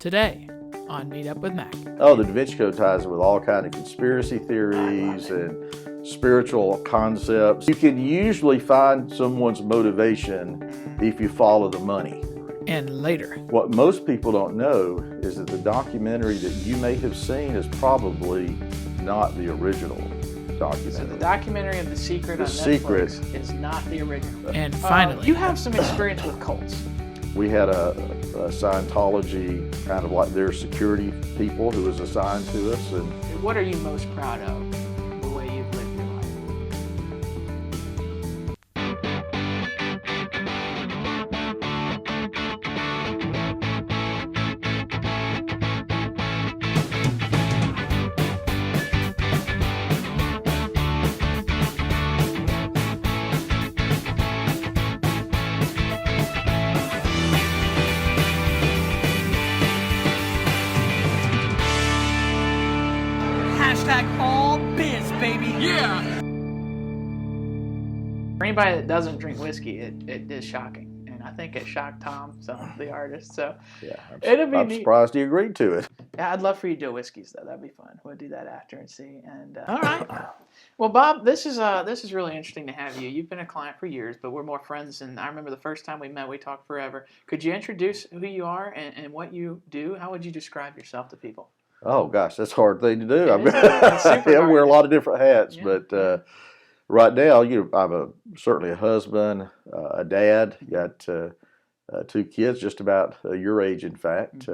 Today on Meetup with Mac. Oh, the Da Vinci Code ties in with all kinds of conspiracy theories and spiritual concepts. You can usually find someone's motivation if you follow the money. And later. What most people don't know is that the documentary that you may have seen is probably not the original documentary. So the documentary of The Secret on Netflix is not the original. And finally. You have some experience with cults. We had a Scientology, kind of like their security people who was assigned to us. And what are you most proud of, the way you've lived your life? Hashtag all biz, baby. Yeah! For anybody that doesn't drink whiskey, it is shocking. And I think it shocked Tom, the artist. So yeah, I'm surprised he agreed to it. Yeah, I'd love for you to do whiskeys though. That'd be fun. We'll do that after and see. And all right. Well, Bob, this is really interesting to have you. You've been a client for years, but we're more friends. And I remember the first time we met, we talked forever. Could you introduce who you are and what you do? How would you describe yourself to people? Oh gosh, that's a hard thing to do. I wear a lot of different hats, but right now, I'm certainly a husband, a dad. Got 2 kids, just about your age, in fact.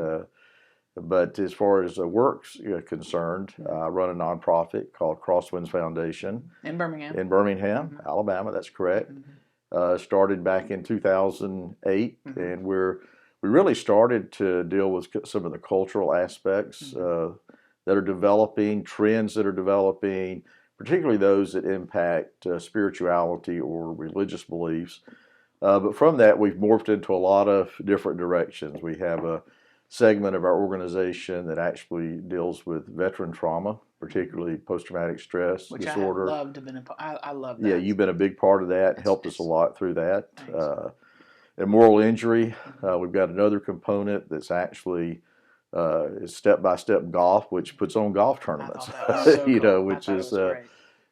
But as far as work's concerned, I run a nonprofit called Crosswinds Foundation in Birmingham. In Birmingham, Alabama. That's correct. Started back in 2008, and we really started to deal with some of the cultural aspects that are developing, trends that are developing, particularly those that impact spirituality or religious beliefs. But from that, we've morphed into a lot of different directions. We have a segment of our organization that actually deals with veteran trauma, particularly post-traumatic stress disorder. I love that. Yeah, you've been a big part of that, helped us a lot through that. And moral injury, we've got another component that's actually is step-by-step golf, which puts on golf tournaments. So cool. Which is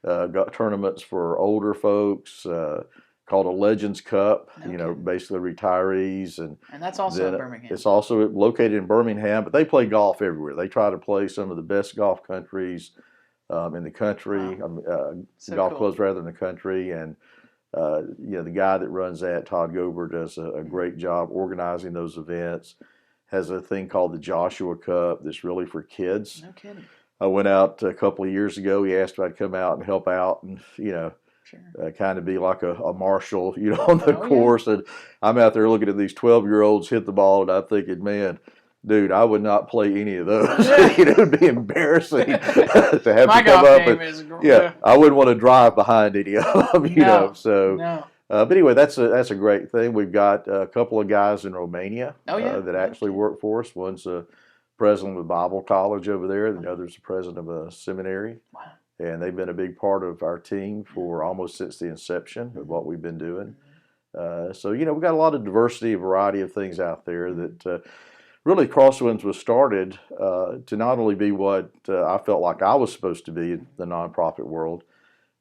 got tournaments for older folks called a Legends Cup. Basically retirees, and that's also in Birmingham. It's also located in Birmingham, but they play golf everywhere. They try to play some of the best golf countries in the country. Golf clubs rather in the country, and the guy that runs that, Todd Gober, does a great job organizing those events. Has a thing called the Joshua Cup that's really for kids. No kidding. I went out a couple of years ago. He asked if I'd come out and help out, and kind of be like a marshal, on the course. Yeah. And I'm out there looking at these 12-year-olds hit the ball, and I'm thinking, man, dude, I would not play any of those. It would be embarrassing to have to come up and I wouldn't want to drive behind any of them, So, but anyway, that's a great thing. We've got a couple of guys in Romania that actually work for us. One's a president of a Bible college over there, and the other's the president of a seminary. Wow. And they've been a big part of our team for almost since the inception of what we've been doing. So, we've got a lot of diversity, a variety of things out there that really Crosswinds was started to not only be what I felt like I was supposed to be in the nonprofit world,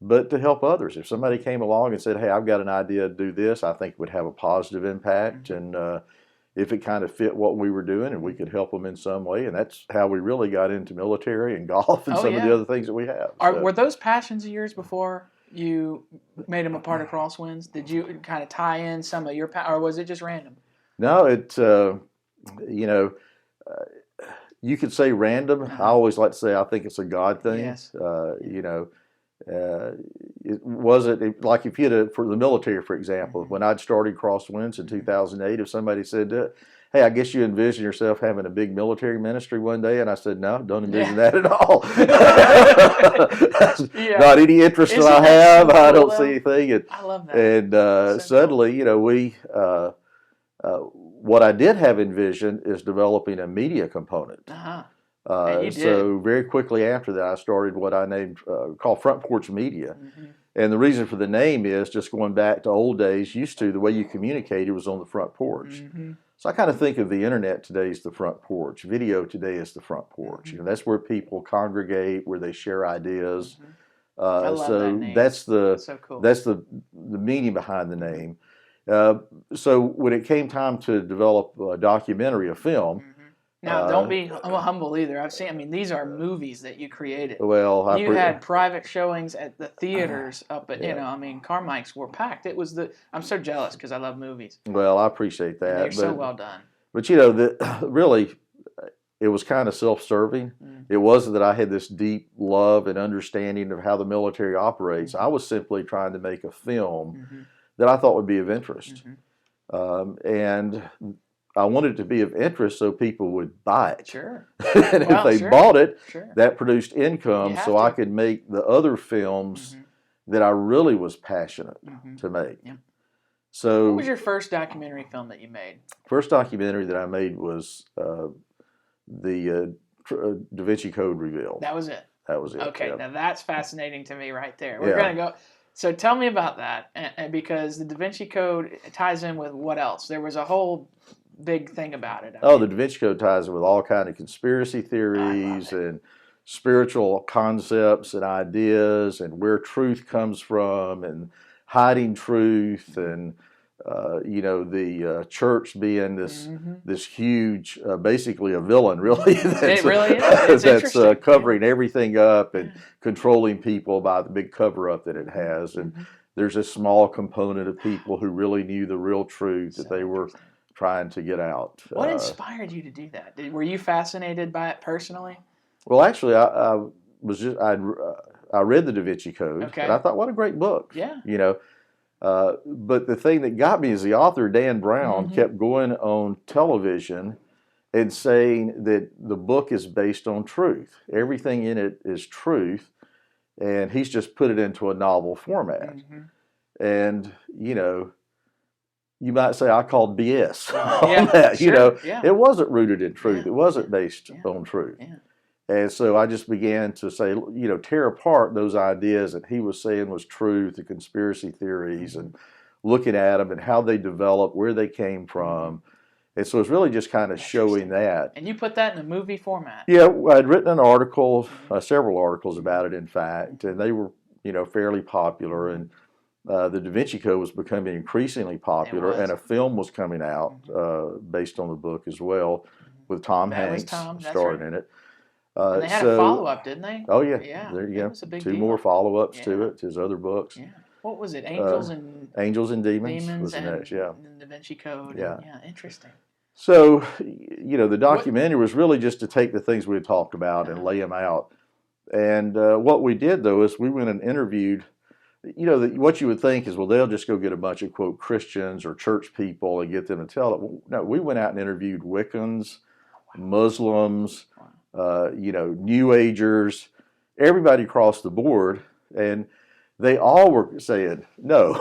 but to help others. If somebody came along and said, hey, I've got an idea to do this, I think it would have a positive impact. And if it kind of fit what we were doing and we could help them in some way. And that's how we really got into military and golf and some of the other things that we have. Were those passions of yours before you made them a part of Crosswinds? Did you kind of tie in some of your or was it just random? No, you could say random. I always like to say I think it's a God thing. Yes. It wasn't like if you had for the military, for example, when I'd started Crosswinds in 2008, if somebody said, hey, I guess you envision yourself having a big military ministry one day, and I said, no, don't envision that at all. Not any interest that I have. I don't see anything. And, I love that. And suddenly, what I did have envisioned is developing a media component. So very quickly after that, I started what I named called Front Porch Media. And the reason for the name is just going back to old days. Used to the way you communicated was on the front porch. So I kind of think of the internet today as the front porch. Video today is the front porch. Mm-hmm. That's where people congregate, where they share ideas. Mm-hmm. I love that name. That's so cool. That's the meaning behind the name. So when it came time to develop a documentary, a film. Mm-hmm. Now, don't be humble either. I mean, these are movies that you created. Well, you had private showings at the theaters up at, I mean, Carmike's were packed. It was I'm so jealous because I love movies. Well, I appreciate that. And they're so well done. But, really, it was kind of self-serving. It wasn't that I had this deep love and understanding of how the military operates. I was simply trying to make a film that I thought would be of interest. And I wanted it to be of interest so people would buy it. Sure. And if they bought it, that produced income so I could make the other films that I really was passionate to make. Yep. So, what was your first documentary film that you made? First documentary that I made was the Da Vinci Code revealed. That was it? That was it. Okay, yep. Now that's fascinating to me right there. We're going to go... So tell me about that, and because the Da Vinci Code ties in with what else? There was a whole big thing about it. The Da Vinci Code ties in with all kind of conspiracy theories and spiritual concepts and ideas and where truth comes from and hiding truth and the church being this huge, basically a villain, really. It really is. It's that's covering everything up and controlling people by the big cover-up that it has. And there's a small component of people who really knew the real truth that they were trying to get out. What inspired you to do that? Were you fascinated by it personally? Well, actually, I read the Da Vinci Code, and I thought, what a great book. Yeah. But the thing that got me is the author, Dan Brown, kept going on television and saying that the book is based on truth. Everything in it is truth, and he's just put it into a novel format. And, you might say I called BS on that. It wasn't rooted in truth. It wasn't based on truth. And so I just began to say, tear apart those ideas that he was saying was truth, the conspiracy theories, and looking at them and how they developed, where they came from. And so it's really just kind of showing that. And you put that in a movie format. Yeah, I'd written an article, several articles about it, in fact, and they were, fairly popular. And the Da Vinci Code was becoming increasingly popular, and a film was coming out based on the book as well, with Tom Hanks starring in it. And they had a follow-up, didn't they? Oh, yeah. Yeah. There you go. Was a big 2 deal. more follow-ups to it, to his other books. Yeah. What was it? Angels and Demons was the next, and Da Vinci Code. Yeah. Yeah, interesting. So, the documentary was really just to take the things we had talked about and lay them out. And what we did, though, is we went and interviewed, what you would think is, well, they'll just go get a bunch of, quote, Christians or church people and get them to tell it. Well, no, we went out and interviewed Wiccans, Muslims, New Agers, everybody across the board, and they all were saying no.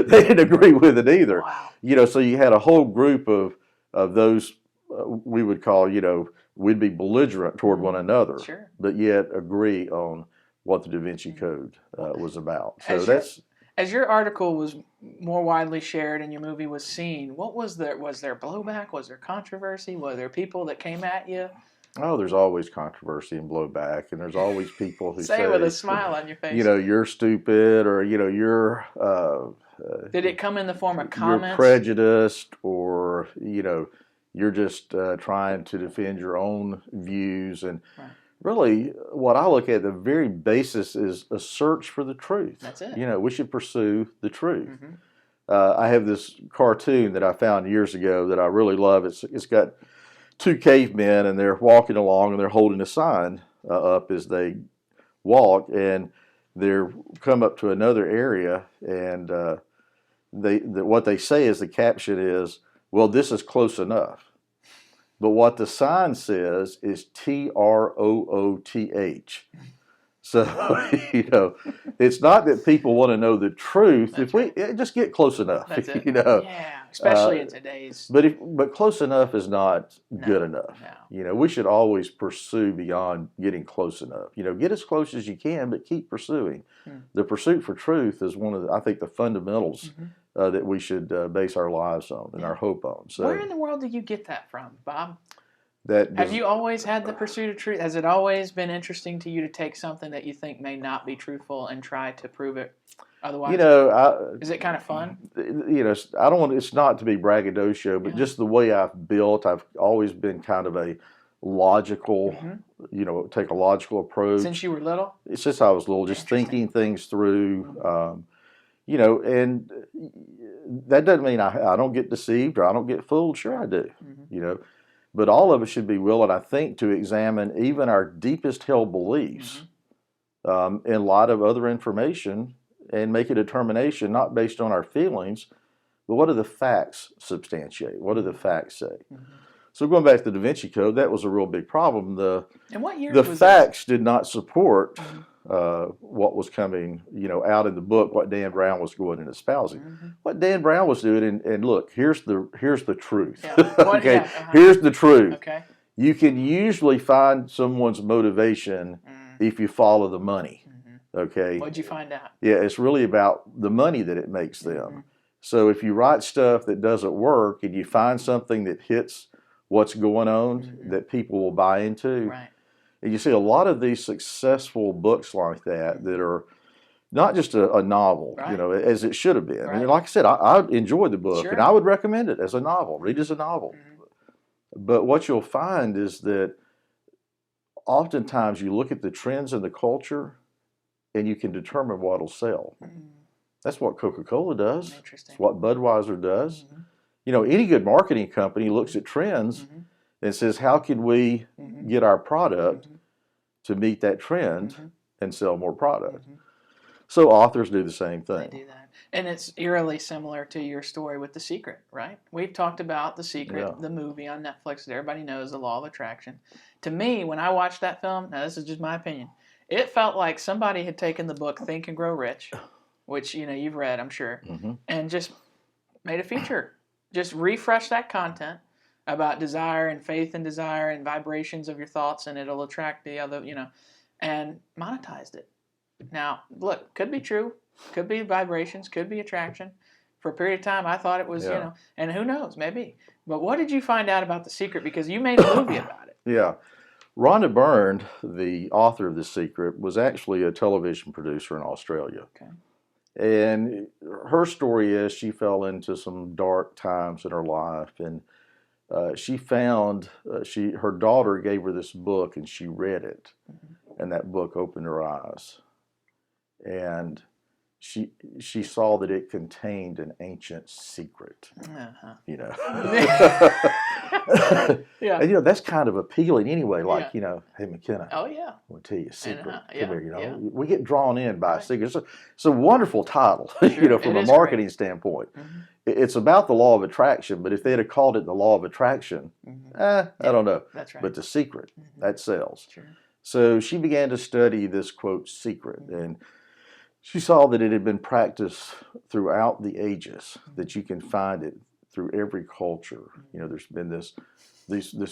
They didn't agree with it either. Wow. So you had a whole group of those we would call, we'd be belligerent toward one another, but yet agree on what the Da Vinci Code was about. So as your article was more widely shared and your movie was seen, was there blowback? Was there controversy? Were there people that came at you? Oh, there's always controversy and blowback, and there's always people who say with a smile on your face, you're stupid, or you're. Did it come in the form of comments? You're prejudiced, or you're just trying to defend your own views, and really, what I look at the very basis is a search for the truth. That's it. We should pursue the truth. I have this cartoon that I found years ago that I really love. It's got 2 cavemen, and they're walking along, and they're holding a sign up as they walk, and they're come up to another area, and what they say is, the caption is, well, this is close enough. But what the sign says is TROOTH. So, it's not that people want to know the truth. That's if we just get close enough, That's it. Yeah, especially in today's. But close enough is not good enough. No. We should always pursue beyond getting close enough. Get as close as you can, but keep pursuing. The pursuit for truth is one of I think the fundamentals that we should base our lives on and our hope on. So where in the world did you get that from, Bob? that Have you always had the pursuit of truth? Has it always been interesting to you to take something that you think may not be truthful and try to prove it otherwise? You know, is it kind of fun? You know, I don't want it's not to be braggadocio, but just the way I've built, I've always been kind of a logical, you know, take a logical approach. Since you were little? Since I was little, just thinking things through, you know, and that doesn't mean I don't get deceived or I don't get fooled. Sure I do, you know, but all of us should be willing, I think, to examine even our deepest held beliefs in light of other information and make a determination not based on our feelings, but what do the facts substantiate? What do the facts say? So going back to the Da Vinci Code, that was a real big problem. And what year the was facts did not support what was coming, you know, out in the book, what Dan Brown was going and espousing. What Dan Brown was doing, and look, here's the truth. Okay, here's the truth. Okay. You can usually find someone's motivation if you follow the money. Okay. What'd you find out? Yeah, it's really about the money that it makes them. So if you write stuff that doesn't work and you find something that hits what's going on that people will buy into, and you see a lot of these successful books like that that are not just a novel, you know, as it should have been. And like I said, I enjoyed the book and I would recommend it as a novel. Read it as a novel. But what you'll find is that oftentimes you look at the trends in the culture and you can determine what will sell. That's what Coca-Cola does. It's what Budweiser does. You know, any good marketing company looks at trends and says, how can we get our product to meet that trend and sell more product? So authors do the same thing. They do that. And it's eerily similar to your story with The Secret, right? We've talked about The Secret, the movie on Netflix that everybody knows, The Law of Attraction. To me, when I watched that film, now this is just my opinion, it felt like somebody had taken the book Think and Grow Rich, which, you know, you've read, I'm sure, and just made a feature. Just refresh that content about desire and faith and desire and vibrations of your thoughts, and it'll attract the other, you know, and monetized it. Now, look, could be true, could be vibrations, could be attraction. For a period of time, I thought it was, you know, and who knows, maybe. But what did you find out about The Secret? Because you made a movie about it. Yeah. Rhonda Byrne, the author of The Secret, was actually a television producer in Australia. Okay. And her story is she fell into some dark times in her life, and she found her daughter gave her this book, and she read it, and that book opened her eyes, and she saw that it contained an ancient secret. You know, and you know that's kind of appealing anyway. Like you know, hey McKinnon, oh yeah, I'll tell you a secret. Come here, you know, we get drawn in by a secret. It's a wonderful title, you know, from a marketing standpoint. It's about the law of attraction, but if they'd have called it the law of attraction, I don't know. That's right. But the secret that sells. Sure. So she began to study this quote secret, and she saw that it had been practiced throughout the ages, that you can find it through every culture. You know, there's been this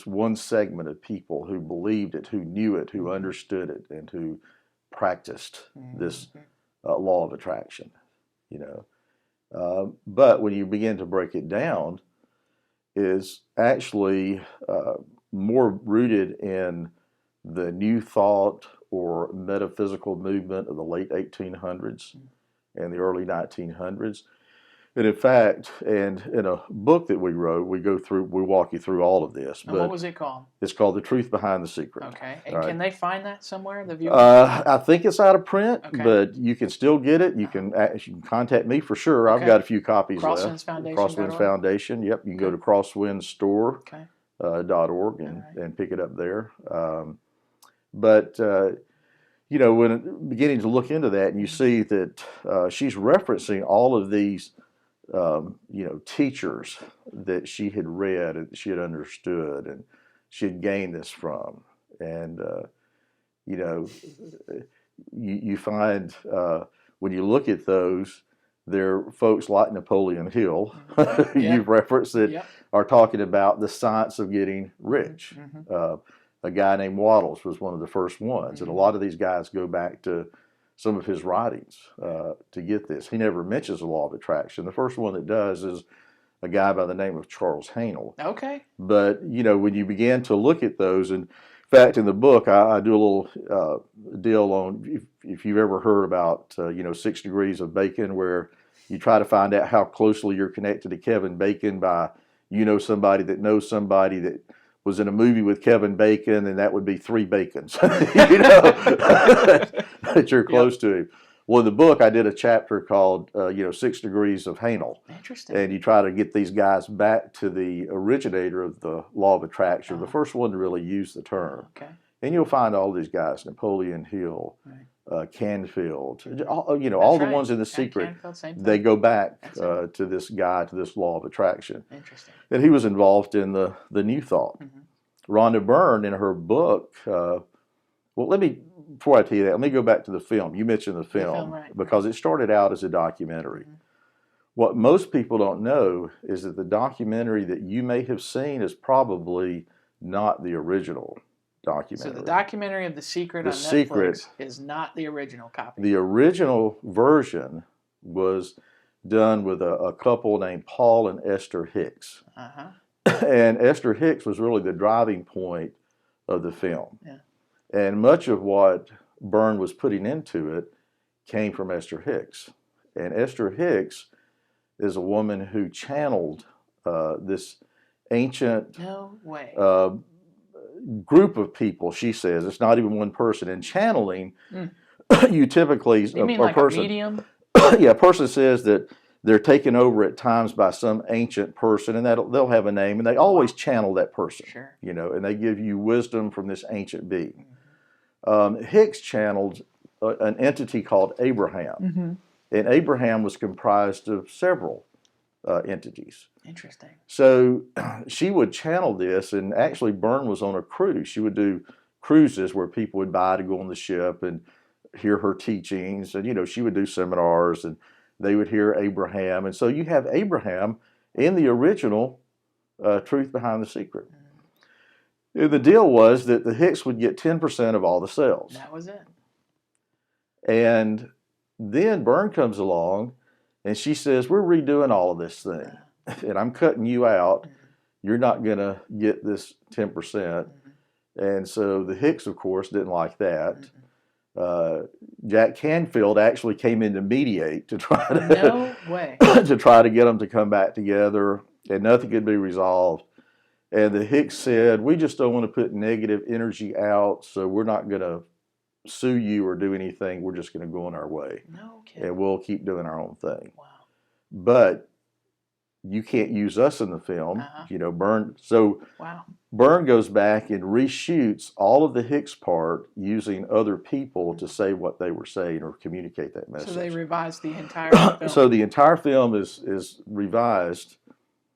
one segment of people who believed it, who knew it, who understood it, and who practiced this law of attraction, you know. But when you begin to break it down, is actually more rooted in the new thought or metaphysical movement of the late 1800s and the early 1900s. And in fact, and in a book that we wrote, we walk you through all of this. And what was it called? It's called The Truth Behind the Secret. Okay. And can they find that somewhere, the viewers? I think it's out of print, but you can still get it. You can contact me for sure. I've got a few copies Crosswinds Foundation. Crosswinds Foundation. Yep. You can go to crosswindstore.org and pick it up there. But you know, when beginning to look into that, and you see that she's referencing all of these, you know, teachers that she had read and she had understood, and she had gained this from, and you know, you find when you look at those, there are folks like Napoleon Hill, you've referenced that, are talking about the science of getting rich. A guy named Waddles was one of the first ones, and a lot of these guys go back to some of his writings to get this. He never mentions the law of attraction. The first one that does is a guy by the name of Charles Haanel. Okay. But, you know, when you begin to look at those, and in fact, in the book, I do a little deal on if you've ever heard about, 6 degrees of Bacon, where you try to find out how closely you're connected to Kevin Bacon by, somebody that knows somebody that was in a movie with Kevin Bacon, and that would be 3 Bacons, that you're close to him. Well, in the book, I did a chapter called, 6 Degrees of Haanel. Interesting. And you try to get these guys back to the originator of the law of attraction, the first one to really use the term. Okay. And you'll find all these guys, Napoleon Hill, Right. Canfield, all the ones in The Secret, they go back to this guy, to this law of attraction. Interesting. And he was involved in the New Thought. Mm-hmm. Rhonda Byrne, in her book, before I tell you that, let me go back to the film. You mentioned the film, because it started out as a documentary. Mm-hmm. What most people don't know is that the documentary that you may have seen is probably not the original documentary. So the documentary of The Secret on Netflix is not the original copy. The original version was done with a couple named Paul and Esther Hicks. Uh-huh. And Esther Hicks was really the driving point of the film. Yeah. And much of what Byrne was putting into it came from Esther Hicks. And Esther Hicks is a woman who channeled this ancient group of people, she says. It's not even one person. In channeling, you typically... You mean like a medium? Yeah, a person says that they're taken over at times by some ancient person, and they'll have a name, and they always channel that person. Sure. And they give you wisdom from this ancient being. Hicks channeled an entity called Abraham. Mm-hmm. And Abraham was comprised of several entities. Interesting. So she would channel this, and actually Byrne was on a cruise. She would do cruises where people would buy to go on the ship and hear her teachings. And, she would do seminars, and they would hear Abraham. And so you have Abraham in the original Truth Behind the Secret. Mm-hmm. And the deal was that the Hicks would get 10% of all the sales. That was it. And then Byrne comes along, and she says, we're redoing all of this thing, and I'm cutting you out. Mm-hmm. You're not going to get this 10%. Mm-hmm. And so the Hicks, of course, didn't like that. Mm-hmm. Jack Canfield actually came in to mediate to try to to try to get them to come back together, and nothing could be resolved. And the Hicks said, we just don't want to put negative energy out, so we're not going to sue you or do anything. We're just going to go on our way. No kidding. And we'll keep doing our own thing. Wow. But you can't use us in the film. Uh-huh. Byrne. So Byrne goes back and reshoots all of the Hicks part using other people to say what they were saying or communicate that message. So they revised the entire film. So the entire film is revised.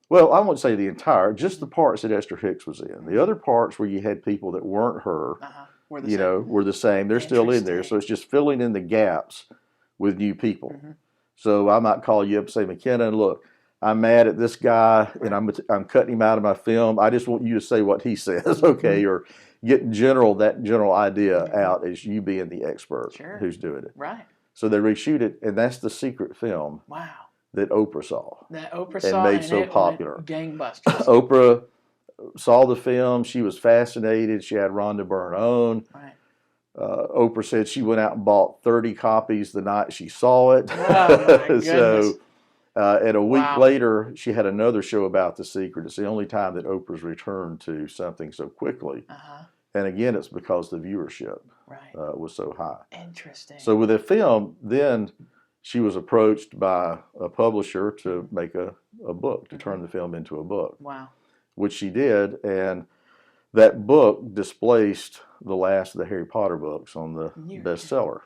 Well, I won't say the entire, just the parts that Esther Hicks was in. The other parts where you had people that weren't her, were the same. They're still in there. So it's just filling in the gaps with new people. Mm-hmm. So I might call you up and say, McKinnon, look, I'm mad at this guy, and I'm cutting him out of my film. I just want you to say what he says, okay? Or get that general idea out as you being the expert who's doing it. Right. So they reshoot it, and that's the secret film. Wow. That Oprah saw. That Oprah saw and made so popular. Gangbusters. Oprah saw the film. She was fascinated. She had Rhonda Byrne on. Right. Oprah said she went out and bought 30 copies the night she saw it. Oh, my goodness. So, and a week later, she had another show about The Secret. It's the only time that Oprah's returned to something so quickly. Uh-huh. And again, it's because the viewership was so high. Interesting. So with the film, then she was approached by a publisher to make a book, to turn the film into a book. Wow. Which she did, and that book displaced the last of the Harry Potter books on the bestseller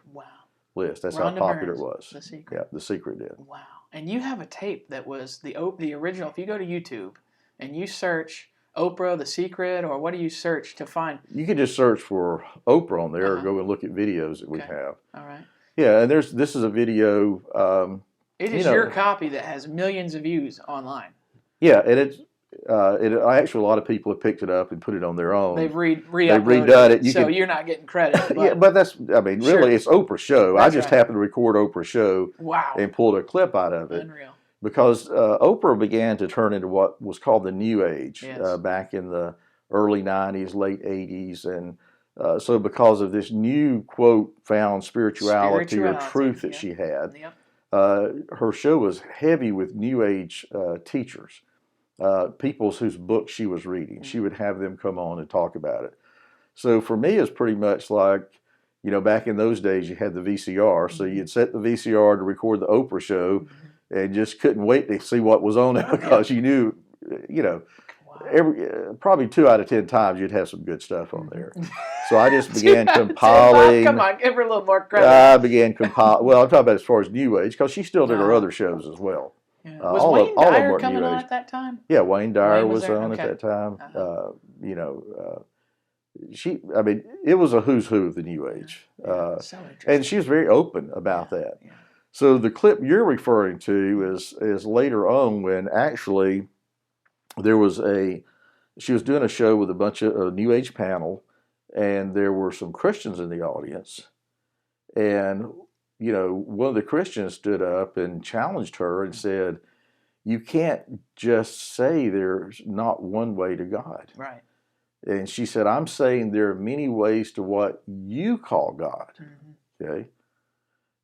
list. That's how popular it was. The Secret. Yeah, The Secret did. Wow. And you have a tape that was the original. If you go to YouTube and you search Oprah, The Secret, or what do you search to find? You can just search for Oprah on there or go and look at videos that we have. All right. Yeah, and this is a video. It is your copy that has millions of views online. Yeah, and Actually, a lot of people have picked it up and put it on their own. They've They've redone it. so you're not getting credit. But, yeah, but that's, I mean, Sure. really, it's Oprah's show. I That's just right. happened to record Oprah's show Wow. and pulled a clip out of it. Unreal. Because Oprah began to turn into what was called the New Age Yes. back in the early 90s, late 80s. And so because of this new, quote, found spirituality or truth that yeah. she had, Yep. her show was heavy with New Age teachers, people whose books she was reading. She would have them come on and talk about it. So for me, it's pretty much like, you know, back in those days, you had the VCR. So you'd set the VCR to record the Oprah show and just couldn't wait to see what was on it because you knew, you know, probably 2 out of 10 times you'd have some good stuff on there. So I just began compiling. Come on, give her a little more credit. I began compiling. Well, I'm talking about as far as New Age because she still did her other shows as well. Yeah. Was Wayne Dyer coming on at that time? Yeah, Wayne Dyer was there? on Okay. at that time. You know, I mean, it was a who's who of the New Age. So and she was very open about that. Yeah. So the clip you're referring to is later on when actually there was she was doing a show with a bunch of a New Age panel, and there were some Christians in the audience. And, you know, one of the Christians stood up and challenged her and said, you can't just say there's not one way to God. Right. And she said, I'm saying there are many ways to what you call God. Okay.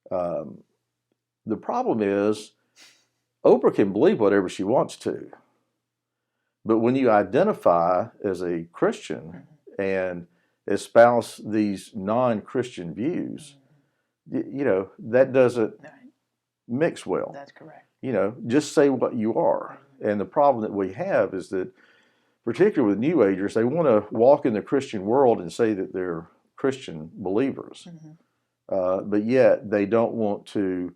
The problem is Oprah can believe whatever she wants to. But when you identify as a Christian and espouse these non-Christian views, you know, that doesn't mix well. That's correct. You know, just say what you are. And the problem that we have is that, particularly with New Agers, they want to walk in the Christian world and say that they're Christian believers. But yet they don't want to,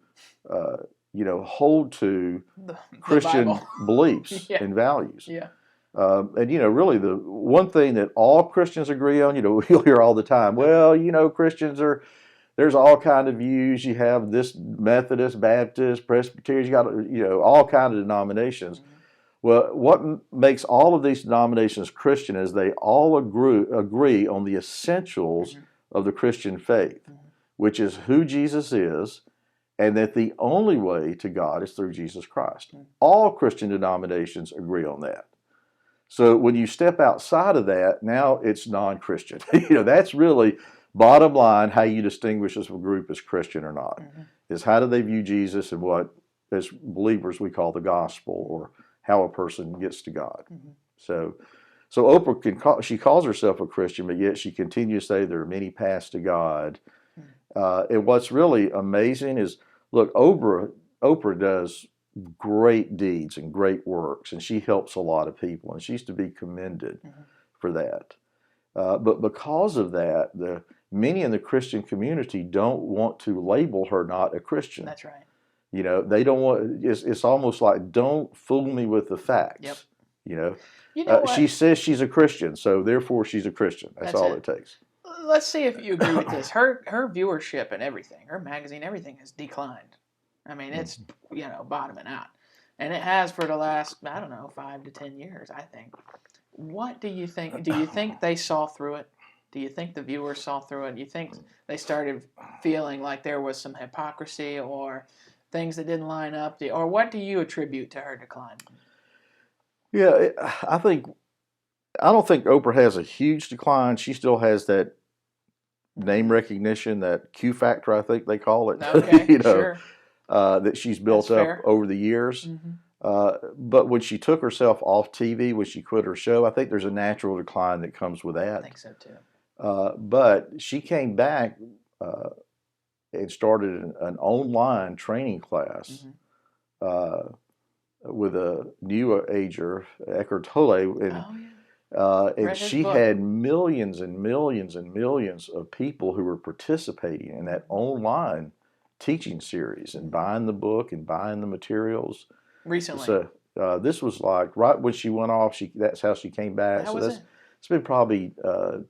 you know, hold to the Christian beliefs and values. Yeah. And, you know, really the one thing that all Christians agree on, you know, you'll hear all the time, well, you know, there's all kind of views. You have this Methodist, Baptist, Presbyterian, you got, you know, all kind of denominations. Well, what makes all of these denominations Christian is they all agree on the essentials of the Christian faith, which is who Jesus is, and that the only way to God is through Jesus Christ. All Christian denominations agree on that. So when you step outside of that, now it's non-Christian. You know, that's really bottom line how you distinguish as a group as Christian or not, is how do they view Jesus and what, as believers, we call the gospel or how a person gets to God. So Oprah she calls herself a Christian, but yet she continues to say there are many paths to God. And what's really amazing is, look, Oprah does great deeds and great works, and she helps a lot of people, and she's to be commended for that. But because of that, many in the Christian community don't want to label her not a Christian. That's right. You know, they don't want. It's almost like, don't fool me with the facts. Yep. You know, what? She says she's a Christian, so therefore she's a Christian. That's all it takes. Let's see if you agree with this. Her viewership and everything, her magazine, everything has declined. I mean, it's, you know, bottoming out. And it has for the last, I don't know, 5 to 10 years, I think. What do you think? Do you think they saw through it? Do you think the viewers saw through it? Do you think they started feeling like there was some hypocrisy or things that didn't line up? Or what do you attribute to her decline? Yeah, I don't think Oprah has a huge decline. She still has that name recognition, that Q factor, I think they call it. Okay, you know, sure. That she's built up over the years. But when she took herself off TV, when she quit her show, I think there's a natural decline that comes with that. I think so too. But she came back and started an online training class with a new ager, Eckhart Tolle, and she had millions and millions and millions of people who were participating in that online teaching series and buying the book and buying the materials. Recently. So this was like right when she went off. That's how she came back. It's been probably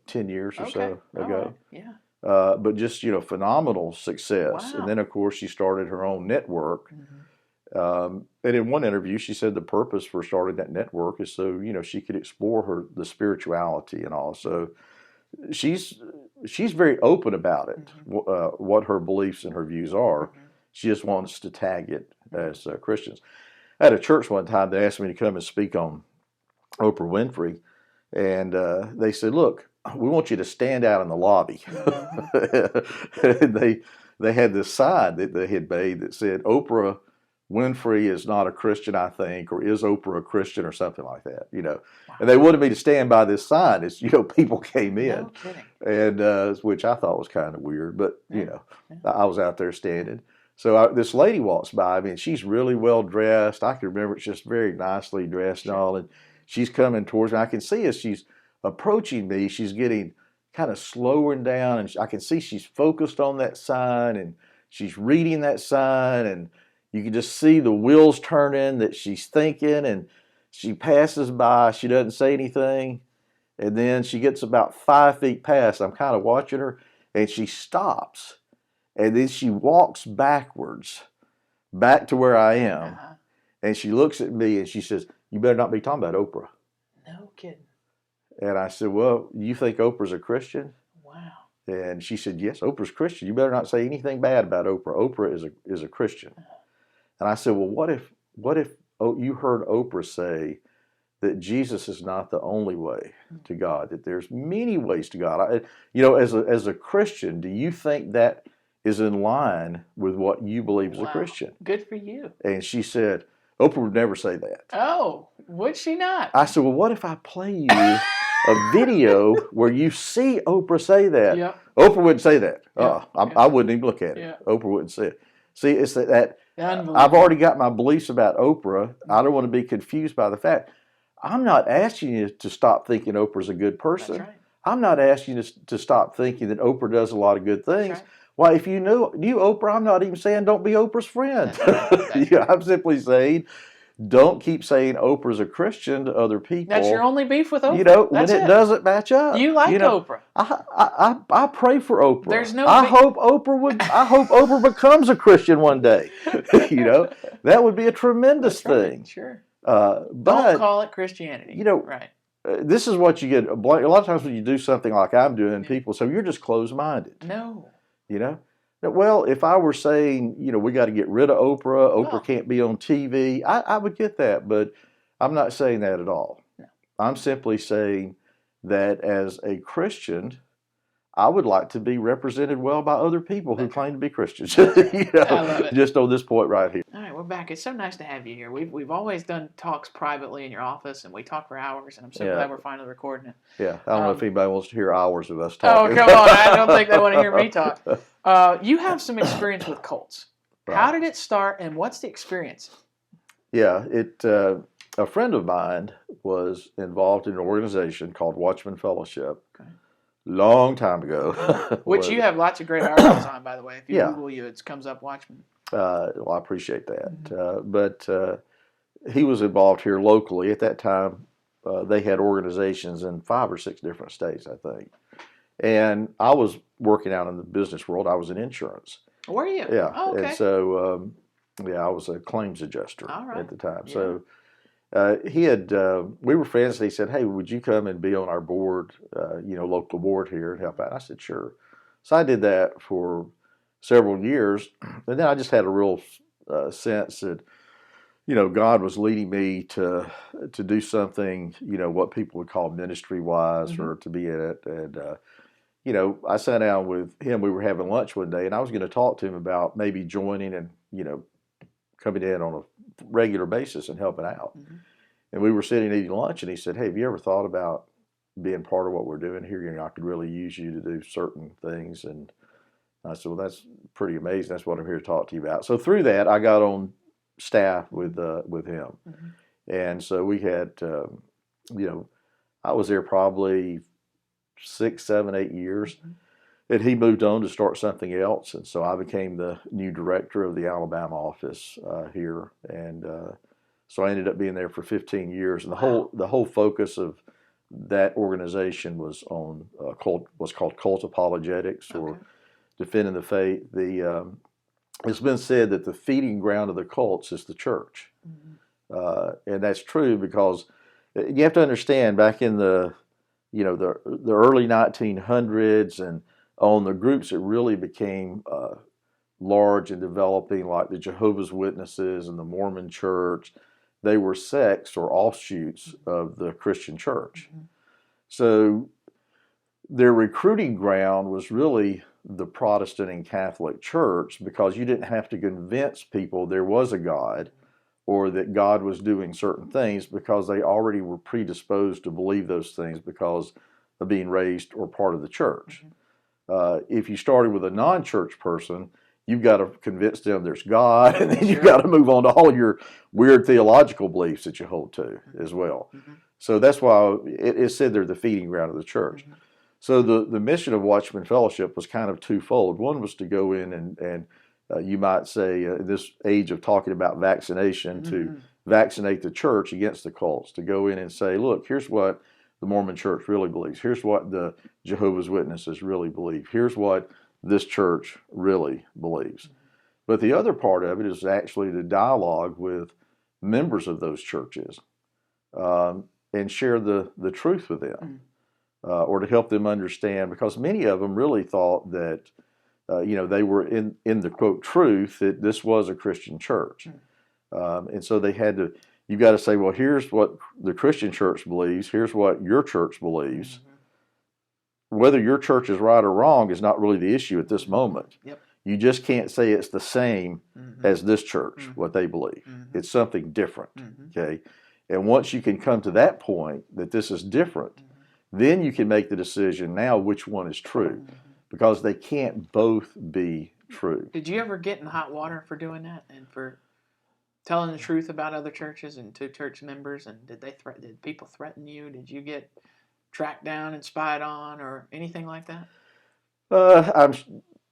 10 years or so ago. Yeah. But just, you know, phenomenal success. Wow. And then, of course, she started her own network. And in one interview, she said the purpose for starting that network is so, she could explore the spirituality and all. So she's very open about it, what her beliefs and her views are. She just wants to tag it as Christians. At a church one time, they asked me to come and speak on Oprah Winfrey, and they said, "Look, we want you to stand out in the lobby." they had this sign that they had made that said, "Oprah Winfrey is not a Christian, I think," or "Is Oprah a Christian?" or something like that, Wow. And they wanted me to stand by this sign as people came in, No kidding. And which I thought was kind of weird, but I was out there standing. So this lady walks by me, and she's really well dressed. I can remember it's just very nicely dressed and all, and she's coming towards me. I can see as she's approaching me, she's getting kind of slowing down, and I can see she's focused on that sign, and she's reading that sign, and you can just see the wheels turning that she's thinking, and she passes by. She doesn't say anything, and then she gets about 5 feet past. I'm kind of watching her, and she stops, and then she walks backwards, back to where I am, and she looks at me, and she says, "You better not be talking about Oprah." No kidding. And I said, "Well, you think Oprah's a Christian?" Wow. And she said, "Yes, Oprah's Christian. You better not say anything bad about Oprah. Oprah is a Christian." And I said, "Well, what if you heard Oprah say that Jesus is not the only way to God, that there's many ways to God? As a Christian, do you think that is in line with what you believe as a Christian?" Good for you. And she said, "Oprah would never say that." Oh, would she not? I said, "Well, what if I play you a video where you see Oprah say that?" Yep. Oprah wouldn't say that. Yep. I wouldn't even look at it. Yep. Oprah wouldn't say it. See, it's that I've already got my beliefs about Oprah. I don't want to be confused by the fact. I'm not asking you to stop thinking Oprah's a good person. That's right. I'm not asking you to stop thinking that Oprah does a lot of good things. Right. Why, if you knew Oprah, I'm not even saying don't be Oprah's friend. That's right. I'm simply saying don't keep saying Oprah's a Christian to other people. That's your only beef with Oprah. When it doesn't match up. You like Oprah. I pray for Oprah. There's no. I hope Oprah becomes a Christian one day. That would be a tremendous thing. Sure. But don't call it Christianity. Right. This is what you get. A lot of times when you do something like I'm doing, people say you're just closed-minded. No. Well, if I were saying, we got to get rid of Oprah, Oprah can't be on TV, I would get that, but I'm not saying that at all. No. I'm simply saying that as a Christian, I would like to be represented well by other people who claim to be Christians. I love it. Just on this point right here. All right, we're back. It's so nice to have you here. We've always done talks privately in your office, and we talk for hours, and I'm so glad we're finally recording it. Yeah, I don't know if anybody wants to hear hours of us Oh, talking. come on. I don't think they want to hear me talk. You have some experience with cults. Right. How did it start, and what's the experience? Yeah, a friend of mine was involved in an organization called Watchman Fellowship. Okay. Long time ago. Which you have lots of great articles on, by the way. If you Google it comes up Watchman. Well, I appreciate that. Mm-hmm. But he was involved here locally. At that time, they had organizations in 5 or 6 different states, I think. And I was working out in the business world. I was in insurance. Were you? Yeah. Oh, okay. And so, I was a claims adjuster at the time. Yeah. So we were friends. And he said, "Hey, would you come and be on our board, local board here and help out?" I said, "Sure." So I did that for several years. And then I just had a real sense that, God was leading me to do something, what people would call ministry-wise, or to be in it. And, I sat down with him. We were having lunch one day, and I was going to talk to him about maybe joining and, coming in on a regular basis and helping out. Mm-hmm. And we were sitting eating lunch, and he said, "Hey, have you ever thought about being part of what we're doing here? I could really use you to do certain things." And I said, "Well, that's pretty amazing. That's what I'm here to talk to you about." So through that, I got on staff with him. Mm-hmm. And so we had, I was there probably 6, 7, 8 years. Mm-hmm. And he moved on to start something else, and so I became the new director of the Alabama office here, and so I ended up being there for 15 years. And the whole focus of that organization was on was called cult apologetics, or defending the faith. it's been said that the feeding ground of the cults is the church. And that's true because you have to understand back in the early 1900s and on, the groups that really became large and developing, like the Jehovah's Witnesses and the Mormon Church, they were sects or offshoots of the Christian church. So their recruiting ground was really the Protestant and Catholic Church, because you didn't have to convince people there was a God or that God was doing certain things, because they already were predisposed to believe those things because of being raised or part of the church. If you started with a non-church person, you've got to convince them there's God, and then you've got to move on to all your weird theological beliefs that you hold to as well. So that's why it said they're the feeding ground of the church. So the mission of Watchman Fellowship was kind of twofold. One was to go in and you might say, in this age of talking about vaccination, to vaccinate the church against the cults, to go in and say, look, here's what the Mormon Church really believes. Here's what the Jehovah's Witnesses really believe. Here's what this church really believes. But the other part of it is actually the dialogue with members of those churches and share the truth with them, or to help them understand, because many of them really thought that they were in the quote truth, that this was a Christian church. And so they had to, you've got to say, well, here's what the Christian church believes, here's what your church believes. Whether your church is right or wrong is not really the issue at this moment. You just can't say it's the same as this church, what they believe. It's something different, okay? And once you can come to that point, that this is different, then you can make the decision now which one is true, because they can't both be true. Did you ever get in hot water for doing that and for telling the truth about other churches and to church members? And did people threaten you? Did you get tracked down and spied on or anything like that? I'm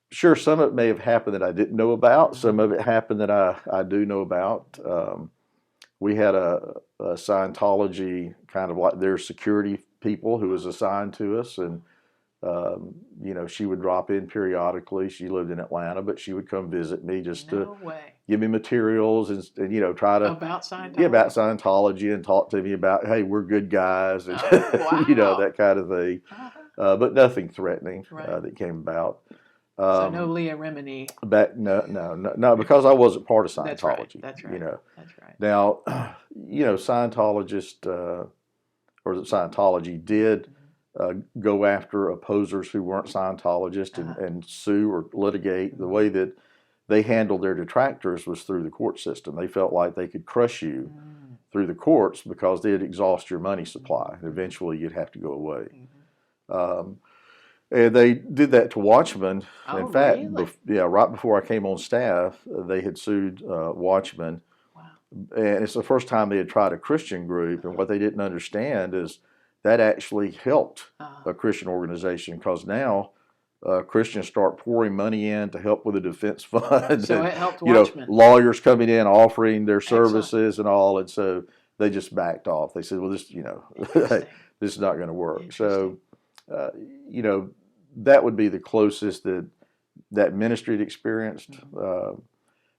sure some of it may have happened that I didn't know about. Some of it happened that I do know about. We had a Scientology, kind of like their security people, who was assigned to us, and she would drop in periodically. She lived in Atlanta, but she would come visit me just to give me materials and try to about Scientology. Yeah, about Scientology, and talk to me about, hey, we're good guys, and that kind of thing. But nothing threatening that came about. So no Leah Remini. No, because I wasn't part of Scientology. That's right. That's right. Now, Scientologist or Scientology did go after opposers who weren't Scientologists and sue or litigate. The way that they handled their detractors was through the court system. They felt like they could crush you through the courts because they'd exhaust your money supply, and eventually you'd have to go away. And they did that to Watchman. In fact, really? Right before I came on staff, they had sued Watchman. Wow. And it's the first time they had tried a Christian group, and what they didn't understand is that actually helped a Christian organization, because now Christians start pouring money in to help with the defense fund. So and, it helped Watchmen. Lawyers coming in offering their services and all, and so they just backed off. They said, "Well, this is not going to work." So, that would be the closest that ministry had experienced.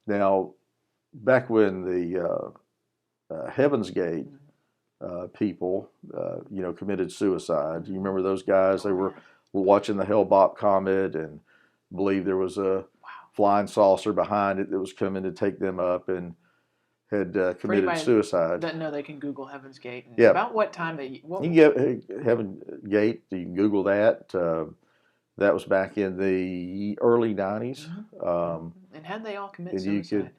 Now, back when the Heaven's Gate people, committed suicide. Do you remember those guys? They were watching the Hale-Bopp comet and believed there was a flying saucer behind it that was coming to take them up, and had committed suicide. Doesn't know, they can Google Heaven's Gate. Yeah. About what time you can get Heaven's Gate. You can Google that. That was back in the early 90s. And how'd they all commit suicide?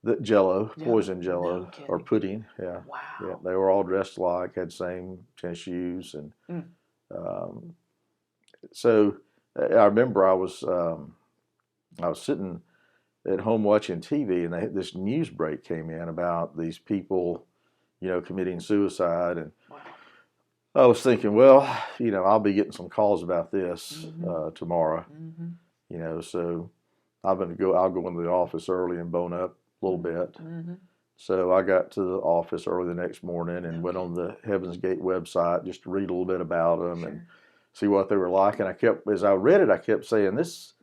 Poison Jello, or pudding. Yeah. Wow. Yeah, they were all dressed alike, had same tennis shoes, and so I remember I was sitting at home watching TV, and this news break came in about these people, committing suicide, and I was thinking, well, I'll be getting some calls about this tomorrow. So I'll go into the office early and bone up a little bit. So I got to the office early the next morning and went on the Heaven's Gate website just to read a little bit about them and see what they were like. And as I read it, I kept saying, this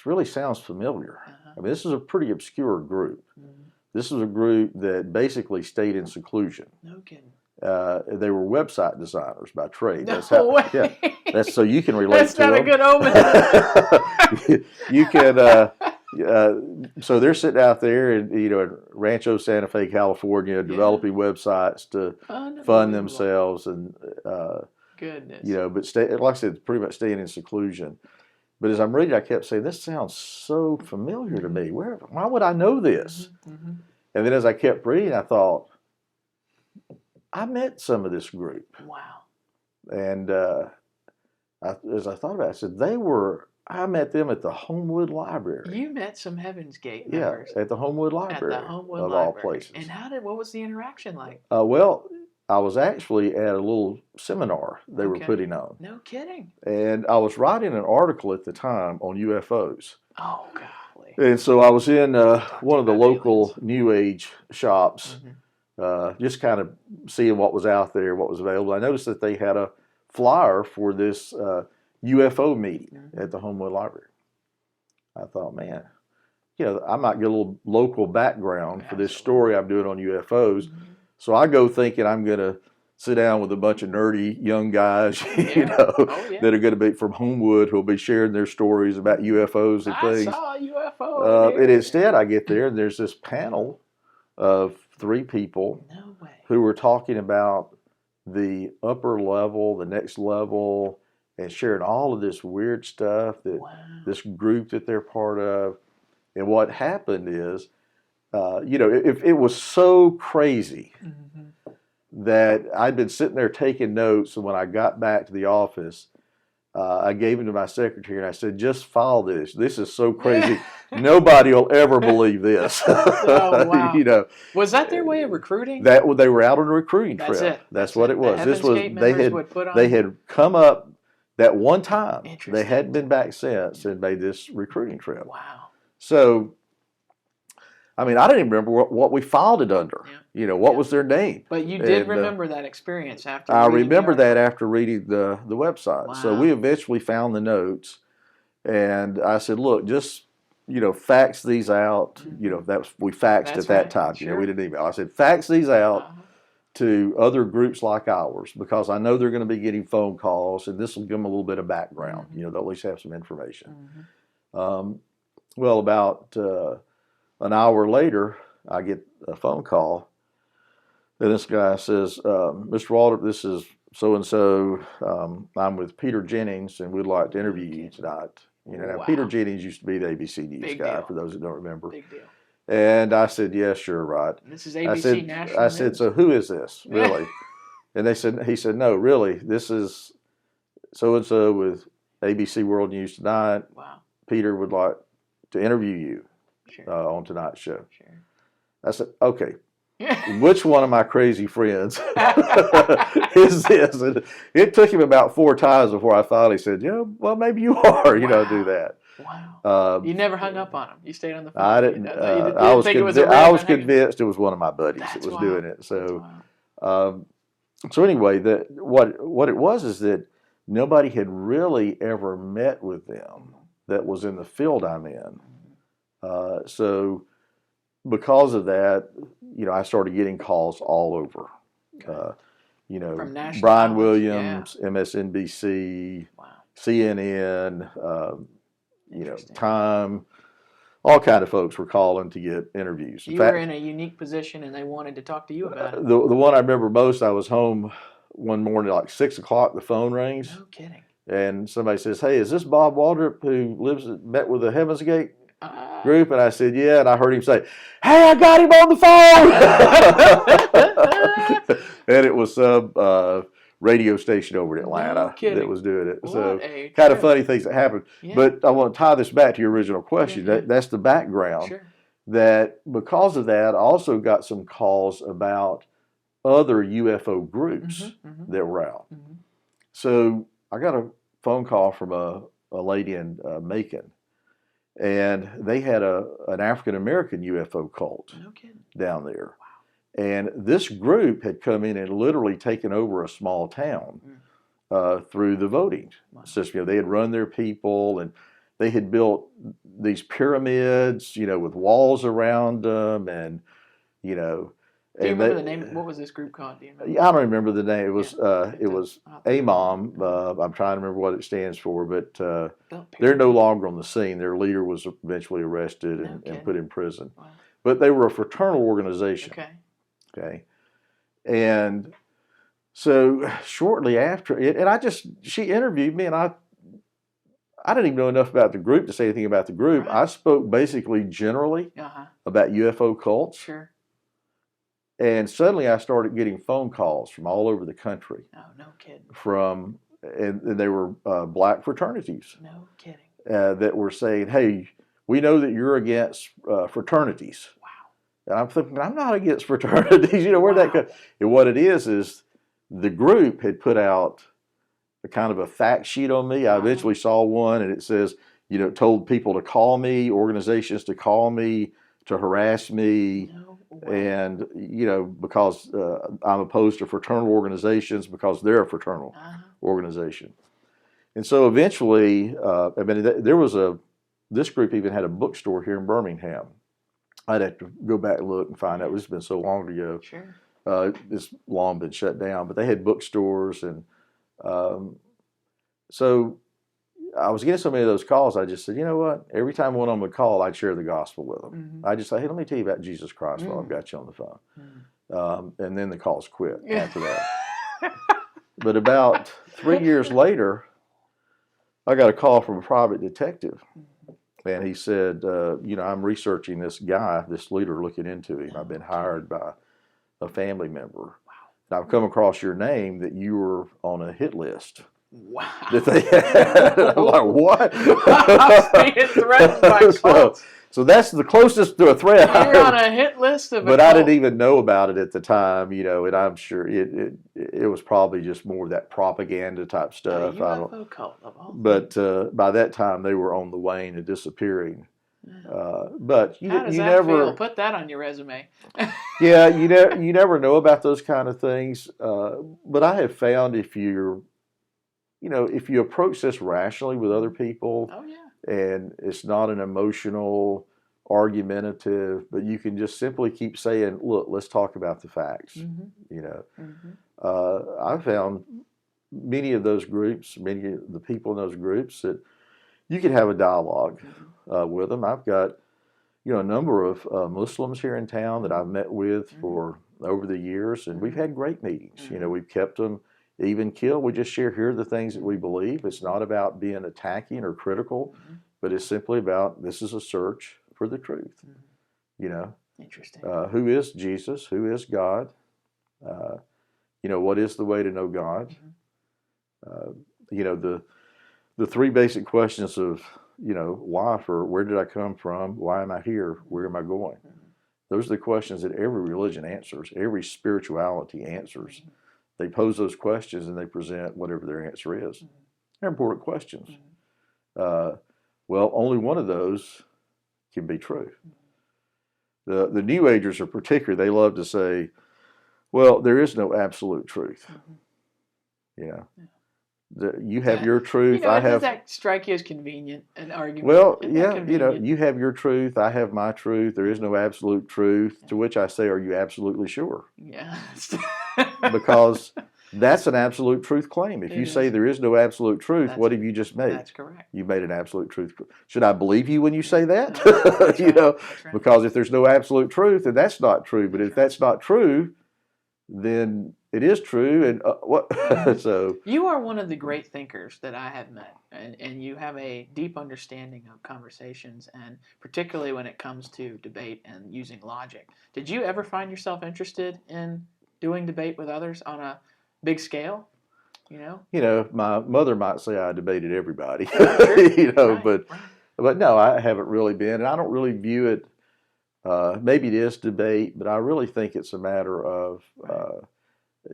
really sounds familiar. I mean, this is a pretty obscure group. Mhm. This is a group that basically stayed in seclusion. No kidding. They were website designers by trade. No That's how. way. Yeah, that's so you can relate That's to not them. a good omen. You can. So they're sitting out there in Rancho Santa Fe, California, developing websites to fund Unbelievable. themselves, and Goodness. but like I said, pretty much staying in seclusion. But as I'm reading, I kept saying, "This sounds so familiar to me. Why would I know this?" Mm-hmm. And then as I kept reading, I thought, I met some of this group. Wow. And as I thought about it, I said, I met them at the Homewood Library. You met some Heaven's Gate members. Yeah, at the Homewood Library, At the Homewood of Library. all places. And what was the interaction like? Well, I was actually at a little seminar they were putting on. No kidding. And I was writing an article at the time on UFOs. Oh, golly. And so I was in one of the local New Age shops, just kind of seeing what was out there, what was available. I noticed that they had a flyer for this UFO meeting at the Homewood Library. I thought, man, I might get a little local background for this story I'm doing on UFOs. So I go thinking I'm going to sit down with a bunch of nerdy young guys, that are going to be from Homewood who'll be sharing their stories about UFOs and things. I saw a UFO. And instead, I get there and there's this panel of 3 people who were talking about the upper level, the next level, and sharing all of this weird stuff that this group that they're part of. And what happened is, it was so crazy that I'd been sitting there taking notes, and when I got back to the office, I gave them to my secretary, and I said, "Just file this. This is so crazy. Nobody will ever believe this." Oh, wow. Was that their way of recruiting? They were out on a recruiting trip. That's it. That's what it was. This was they had come up that one time. They hadn't been back since and made this recruiting trip. Wow. So, I mean, I didn't even remember what we filed it under. What was their name? But you did remember that experience after. I remember that after reading the website. Wow. So we eventually found the notes, and I said, "Look, just fax these out." We faxed at that time. Sure. We didn't email. I said, "Fax these out to other groups like ours, because I know they're going to be getting phone calls, and this will give them a little bit of background. They'll at least have some information." Well, about an hour later, I get a phone call, and this guy says, "Mr. Waldrep, this is so-and-so. I'm with Peter Jennings, and we'd like to interview you tonight." Now Peter Jennings used to be the ABC News guy, for those that don't remember. Big deal. And I said, "Yeah, sure, right." And this is ABC National I said, "So who is this, really?" And he said, "No, really, this is so-and-so with ABC World News Tonight. Wow. Peter would like to interview you on tonight's show." Sure. I said, "Okay, which one of my crazy friends is this?" And it took him about 4 times before I finally said, "Yeah, well, maybe you are, do that." Wow. You never hung up on him. You stayed on the phone. I didn't. I was convinced it was one of my buddies that was doing it. So, so anyway, what it was is that nobody had really ever met with them that was in the field I'm in. So because of that, I started getting calls all over. From national Brian outlets, Williams, MSNBC, CNN, Time, all kind of folks were calling to get interviews. You were in a unique position, and they wanted to talk to you about it. The one I remember most, I was home one morning, like 6 o'clock, the phone rings. No kidding. And somebody says, "Hey, is this Bob Waldrep who met with the Heaven's Gate group?" And I said, "Yeah." And I heard him say, "Hey, I got him on the phone." And it was some radio station over in Atlanta that was doing it. So kind of funny things that happened. Yeah. But I want to tie this back to your original question. That's the background. Sure. That because of that, I also got some calls about other UFO groups that were out. So I got a phone call from a lady in Macon, and they had an African-American UFO cult down there. Wow. And this group had come in and literally taken over a small town through the voting system. They had run their people, and they had built these pyramids, with walls around them, and you know, Do you and remember the name? What was this group called? Do you remember? I don't remember the name. It was Yeah. it was I'll have to remember. AMOM. I'm trying to remember what it stands for, but Built they're no pyramid. longer on the scene. Their leader was eventually arrested No and kidding. put in prison. Wow. But they were a fraternal organization. Okay. Okay. And so shortly after it, and she interviewed me, and I didn't even know enough about the group to say anything about the group. Right. I spoke basically generally about UFO cults. Sure. And suddenly I started getting phone calls from all over the country. Oh, no kidding. And they were black fraternities. No kidding. That were saying, hey, we know that you're against fraternities. Wow. And I'm thinking, I'm not against fraternities. Where'd that go? And what it is the group had put out a kind of a fact sheet on me. I eventually saw one, and it says, told people to call me, organizations to call me, to harass me. No way. And, because I'm opposed to fraternal organizations because they're a fraternal organization. And so eventually, this group even had a bookstore here in Birmingham. I'd have to go back and look and find out. It's been so long ago. Sure. It's long been shut down, but they had bookstores. And so I was getting so many of those calls, I just said, you know what? Every time one of them would call, I'd share the gospel with them. Mm-hmm. I'd just say, hey, let me tell you about Jesus Christ while I've got you on the phone. Mm-hmm. And then the calls quit after that. But about 3 years later, I got a call from a private detective. And he said, I'm researching this guy, this leader, looking into him. I've been hired by a family member. Wow. And I've come across your name that you were on a hit list. Wow. That they had. I'm like, what? Being threatened by cults. So that's the closest to a threat. You're on a hit list of a But cult. I didn't even know about it at the time, and I'm sure it was probably just more of that propaganda type stuff. A UFO cult of all But by that time, they were on the wane and disappearing. But How does you that never feel? Put that on your resume. Yeah, you never know about those kind of things. But I have found if you approach this rationally with other people, Oh yeah. and it's not an emotional, argumentative, but you can just simply keep saying, look, let's talk about the facts. I found many of those groups, many of the people in those groups, that you can have a dialogue with them. I've got a number of Muslims here in town that I've met with for over the years, and we've had great meetings. We've kept them even keel. We just share here the things that we believe. It's not about being attacking or critical, but it's simply about this is a search for the truth. Interesting. Who is Jesus? Who is God? What is the way to know God? The three basic questions of life are: where did I come from? Why am I here? Where am I going? Those are the questions that every religion answers. Every spirituality answers. They pose those questions and they present whatever their answer is. They're important questions. Well, only one of those can be true. The New Agers are particular. They love to say, well, there is no absolute truth. You have your truth. I have. Does that strike you as convenient, an argument? Well, convenient? You have your truth. I have my truth. There is no absolute truth. To which I say, are you absolutely sure? Yeah. Because that's an absolute truth claim. If you say there is no absolute truth, what have you just made? That's correct. You've made an absolute truth. Should I believe you when you say that? That's right. Because if there's no absolute truth, then that's not true. But if that's not true, then it is true. And what? So you are one of the great thinkers that I have met, and you have a deep understanding of conversations, and particularly when it comes to debate and using logic. Did you ever find yourself interested in doing debate with others on a big scale? My mother might say I debated everybody. Right. But no, I haven't really been, and I don't really view it. Maybe it is debate, but I really think it's a matter of,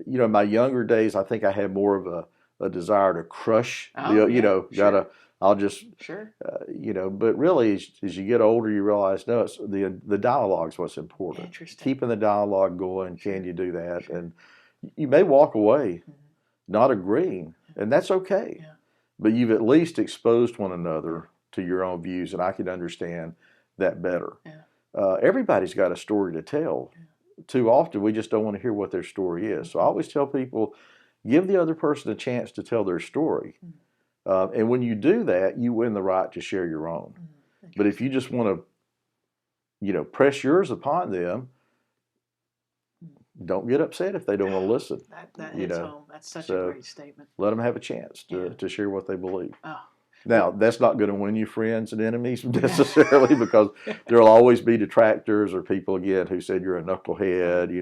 in my younger days, I think I had more of a desire to crush. I'll just, but really, as you get older, you realize, no, it's the dialogue is what's important. Interesting. Keeping the dialogue going. Can you do that? Sure. And you may walk away not agreeing, and that's okay. Yeah. But you've at least exposed one another to your own views, and I can understand that better. Yeah. Everybody's got a story to tell. Yeah. Too often, we just don't want to hear what their story is. So I always tell people, give the other person a chance to tell their story. And when you do that, you win the right to share your own. But if you just want to, press yours upon them, don't get upset if they don't want to listen. That hits home. That's such a great statement. Let them have a chance to share what they believe. Oh. Now, that's not going to win you friends and enemies necessarily, because there'll always be detractors or people, again, who said you're a knucklehead,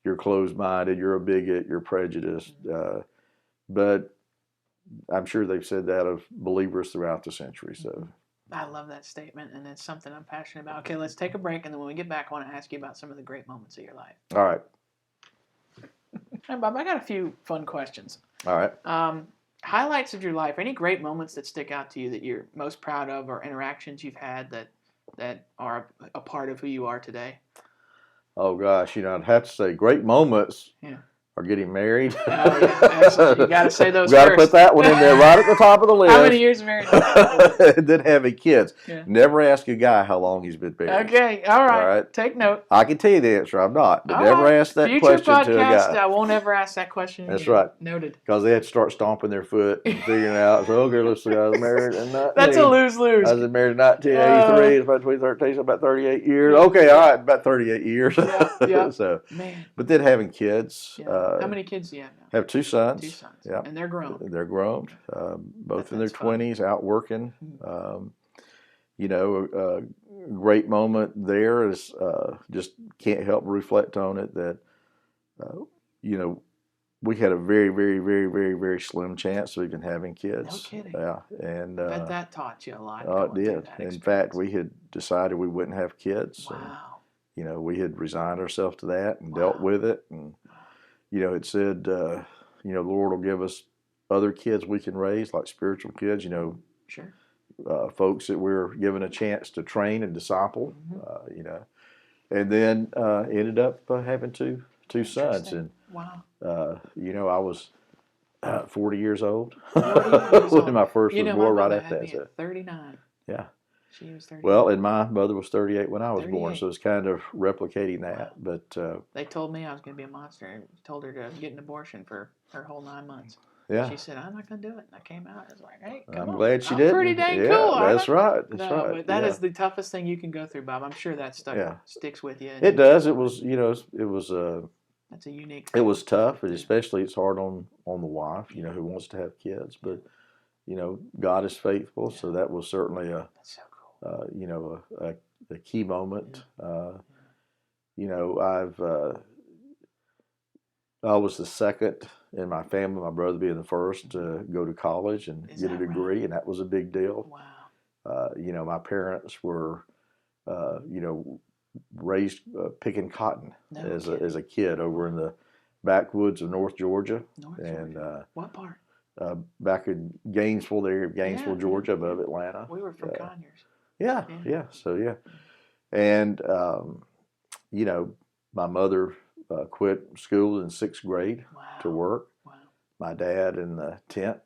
you're closed-minded, you're a bigot, you're prejudiced. But I'm sure they've said that of believers throughout the century. So I love that statement, and it's something I'm passionate about. Okay, let's take a break, and then when we get back, I want to ask you about some of the great moments of your life. All right. Hey, Bob, I got a few fun questions. All right. Highlights of your life. Any great moments that stick out to you that you're most proud of, or interactions you've had that are a part of who you are today? Oh, gosh. I'd have to say great moments. Yeah. Are getting married. Oh, yeah. Excellent. You got to say those first. Got to first. put that one in there right at the top of the list. How many years married? And then having kids. Yeah. Never ask a guy how long he's been married. Okay. All right. Take note. I can tell you the answer. I'm not. But All never right. ask that Future question podcast, to a guy. I won't ever ask that question. That's again. right. Noted. Because they had to start stomping their foot and figuring out, so, okay, let's see, I was married in 19. That's a lose-lose. I was married in 1983. It's about 2013, so about 38 years. Yeah. Okay, all right, about 38 years. Yeah. So, man. But then having kids. Yeah. How many kids do you have now? Have two sons. 2 sons. Yeah. And they're grown. They're grown, both in their That's fun. 20s, out working. A great moment there is just can't help but reflect on it that, we had a very, very, very, very, very slim chance of even having kids. No kidding. Yeah. And that taught you a lot. Oh, it did. In fact, we had decided we wouldn't have kids. Wow. And, we had resigned ourselves to that and dealt with it. And, it said, the Lord will give us other kids we can raise, like spiritual kids, Sure. Folks that we're given a chance to train and disciple, and then ended up having two sons. And, wow. I was 40 years old 40 years when old. my first was born right after that. So. 39. Yeah. She was 39. Well, and my mother was 38 when I was 38. born, so it's kind of replicating that. Wow. But they told me I was going to be a monster. I told her to get an abortion for her whole 9 months. yeah, She said, I'm not going to do it. And I came out. I was like, hey, I'm glad she did. Pretty dang yeah, cool. That's right. That's no, right. But that is the toughest thing you can go through, Bob. I'm sure that sticks with you. It does. It was, it was. That's a unique. It was tough, and especially it's hard on the wife, who wants to have kids. But, God is faithful, so that was certainly That's so cool. a key moment. I was the second in my family, my brother being the first to go to college and get a degree, right? and that was a big deal. Wow. My parents were, raised picking cotton as a kid over in the backwoods of North Georgia. What part? Back in Gainesville, Georgia, above Atlanta. We were from Conyers. Yeah. So, and, my mother quit school in 6th grade to work. Wow. My dad in the 10th.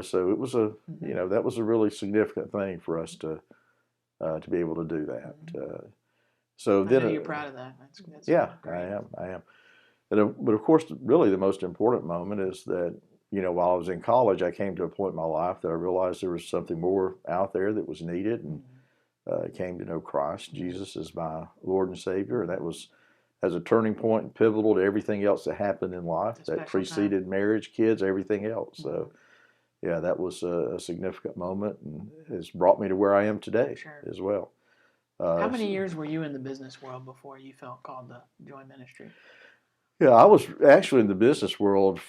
So it was that was a really significant thing for us to be able to do that. So I then know you're proud of that. That's great. I am. But of course, really the most important moment is that, while I was in college, I came to a point in my life that I realized there was something more out there that was needed, and came to know Christ. Jesus is my Lord and Savior, and that was as a turning point and pivotal to everything else that happened in life that preceded marriage, kids, everything else. So, that was a significant moment, and has brought me to where I am today as well. How many years were you in the business world before you felt called to join ministry? Yeah, I was actually in the business world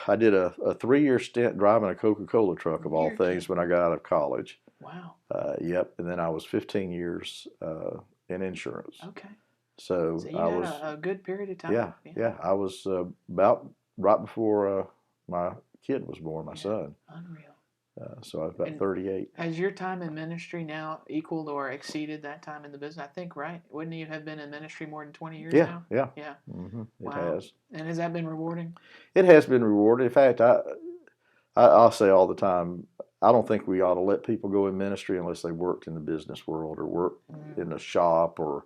I did a 3-year stint driving a Coca-Cola truck, of all things, when I got out of college. Wow. Yep. And then I was 15 years in insurance. Okay. So you I had was a good period of time. Yeah. I was about right before my kid was born, my son. Unreal. So I was about 38. Has your time in ministry now equaled or exceeded that time in the business? I think, right? Wouldn't you have been in ministry more than 20 years now? Yeah. Mm-hmm. It has. And has that been rewarding? It has been rewarding. In fact, I'll say all the time, I don't think we ought to let people go in ministry unless they worked in the business world or worked in a shop or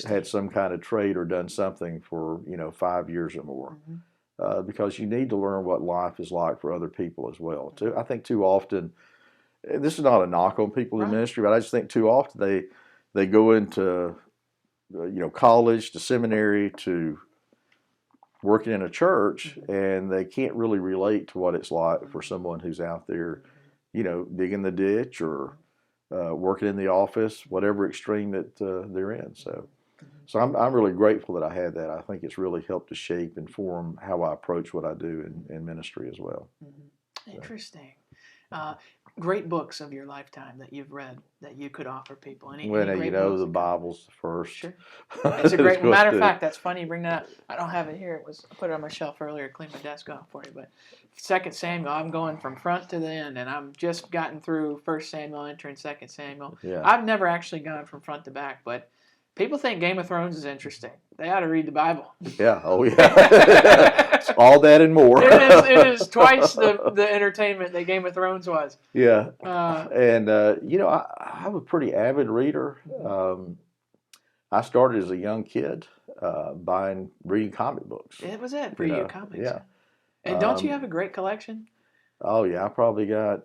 had some kind of trade or done something for 5 years or more. Because you need to learn what life is like for other people as well. I think too often, this is not a knock on people in ministry, but I just think too often they go into college, to seminary, to working in a church, and they can't really relate to what it's like for someone who's out there, digging the ditch or working in the office, whatever extreme that they're in. So I'm really grateful that I had that. I think it's really helped to shape and form how I approach what I do in ministry as well. Interesting. Great books of your lifetime that you've read that you could offer people. Any great books? The Bible's the first. Sure. It's a great. Matter of fact, that's funny you bring that up. I don't have it here. I put it on my shelf earlier. Cleaned my desk off for you. But 2 Samuel, I'm going from front to the end, and I'm just gotten through 1 Samuel, entering 2 Samuel. Yeah. I've never actually gone from front to back, but people think Game of Thrones is interesting. They ought to read the Bible. Yeah. Oh, yeah. It's all that and more. It is twice the entertainment that Game of Thrones was. Yeah. I'm a pretty avid reader. I started as a young kid reading comic books. It was it for you, comics. Yeah. And don't you have a great collection? Oh, yeah. I probably got...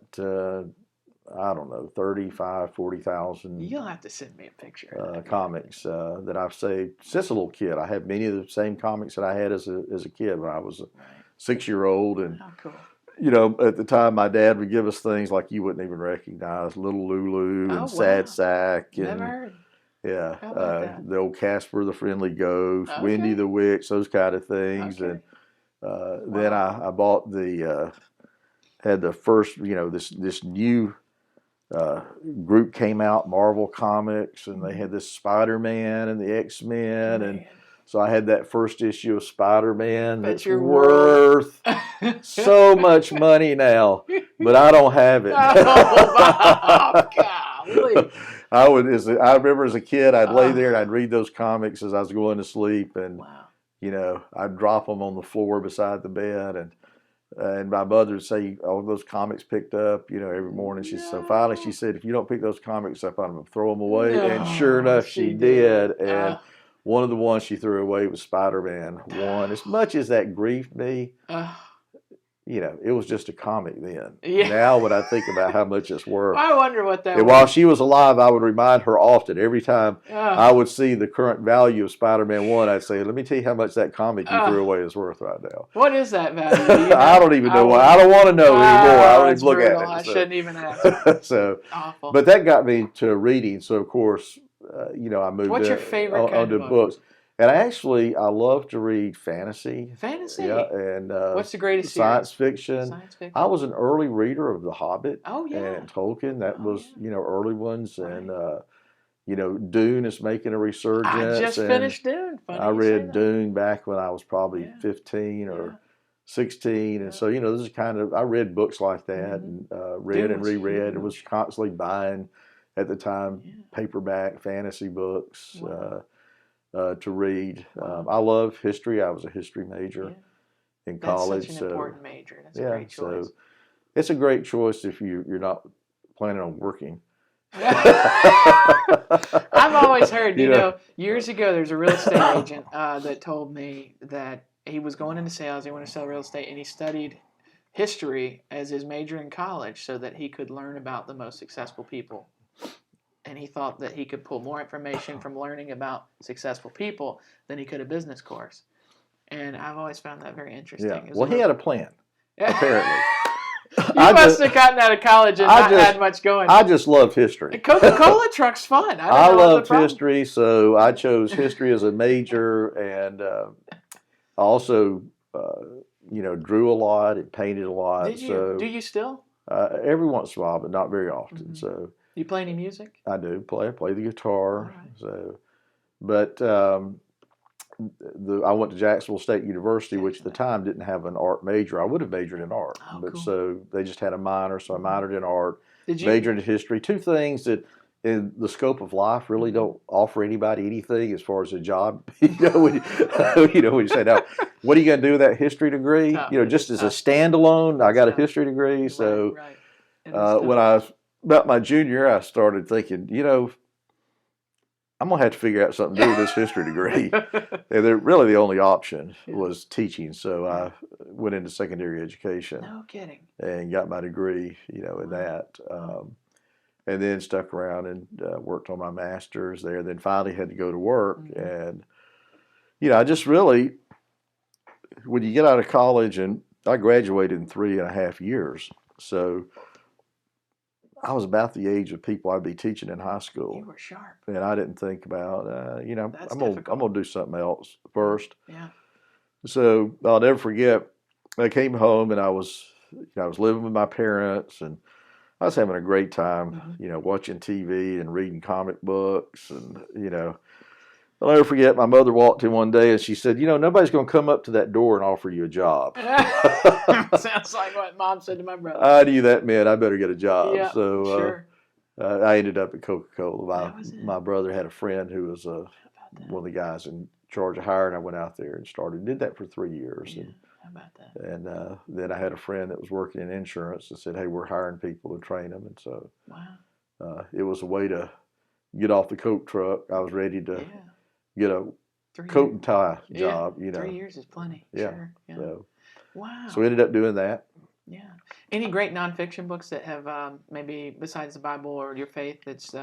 35,000, 40,000. You'll have to send me a picture. Comics that I've saved since a little kid. I have many of the same comics that I had as a kid when I was a 6-year-old. And, cool. At the time, my dad would give us things like you wouldn't even recognize, Little Lulu and Sad Sack. And, never heard. Yeah. The old Casper the Friendly Ghost, Wendy the Witch, those kind of things. And then I bought had the first, this new group came out, Marvel Comics, and they had this Spider-Man and the X-Men, and so I had that first issue of Spider-Man that's worth so much money now, but I don't have it. Oh, golly. I remember as a kid, I'd lay there and I'd read those comics as I was going to sleep, and I'd drop them on the floor beside the bed, and my mother would say, "Oh, those comics picked up," every morning. So finally she said, "If you don't pick those comics up, I'm going to throw them away." And sure enough, she did. And one of the ones she threw away was Spider-Man 1. As much as that grieved me, it was just a comic then. Yeah. Now when I think about how much it's worth. I wonder what that was. And while she was alive, I would remind her often. Every time I would see the current value of Spider-Man 1, I'd say, "Let me tell you how much that comic you threw away is worth right now." What is that value? I don't even know why. I don't want to know anymore. I don't even look brutal. at it. I shouldn't even ask. So, awful. But that got me to reading. So, of course, I moved What's your favorite kind of books. And I love to read fantasy. Fantasy? Yeah. And what's the greatest science fiction? Science fiction. I was an early reader of The Hobbit. Oh, yeah. And Tolkien. That was, early ones. Right. And, Dune is making a resurgence. I just finished Dune. Funny I read Dune back when I was probably 15 or 16. And so, this is I read books like that and read Dune and reread and was constantly buying, at the time, paperback fantasy books. Wow. To read. I love history. I was a history major in college. That's such an important major. That's a great choice. So it's a great choice if you're not planning on working. I've always heard, years ago, there's a real estate agent that told me that he was going into sales. He wanted to sell real estate, and he studied history as his major in college so that he could learn about the most successful people. And he thought that he could pull more information from learning about successful people than he could a business course. And I've always found that very interesting. Yeah. Well, he had a plan, apparently. You must have gotten out of college and not had much going. I just love history. Coca-Cola truck's fun. I loved history, so I chose history as a major, and I also, drew a lot and painted a lot. Did you? So do you still? Every once in a while, but not very often. So. You play any music? I do play the guitar. Right. So, but I went to Jacksonville State University, which at the time didn't have an art major. I would have majored in art, but cool. So they just had a minor. So I minored in art, majored in history. Two things that, in the scope of life, really don't offer anybody anything as far as a job. When you say, "Now, what are you going to do with that history degree?" Just as a standalone, I got a history degree, so. Right. It is tough. When I was about my junior year, I started thinking, I'm going to have to figure out something to do with this history degree. And really the only option was teaching. So I went into secondary education. No kidding. And got my degree, in that. And then stuck around and worked on my master's there. Then finally had to go to work. And, I just really, when you get out of college, and I graduated in 3.5 years. So I was about the age of people I'd be teaching in high school. You were sharp. And I didn't think about, That's I'm gonna do something else first. Yeah. So I'll never forget. I came home and I was living with my parents, and I was having a great time, watching TV and reading comic books, and I'll never forget. My mother walked in one day and she said, nobody's going to come up to that door and offer you a job. Sounds like what Mom said to my brother. I knew that meant I better get a job. Yeah, so sure. I ended up at Coca-Cola. That was it. My brother had a friend who was one of the guys in charge of hiring. I went out there and did that for 3 years. Yeah. How about that? And then I had a friend that was working in insurance and said, hey, we're hiring people to train them. And so it was a way to get off the Coke truck. I was ready to get a coat and tie job. 3 years is plenty. Yeah. Sure. Yeah. So, Wow. So we ended up doing that. Yeah. Any great nonfiction books that have maybe besides the Bible or your faith that's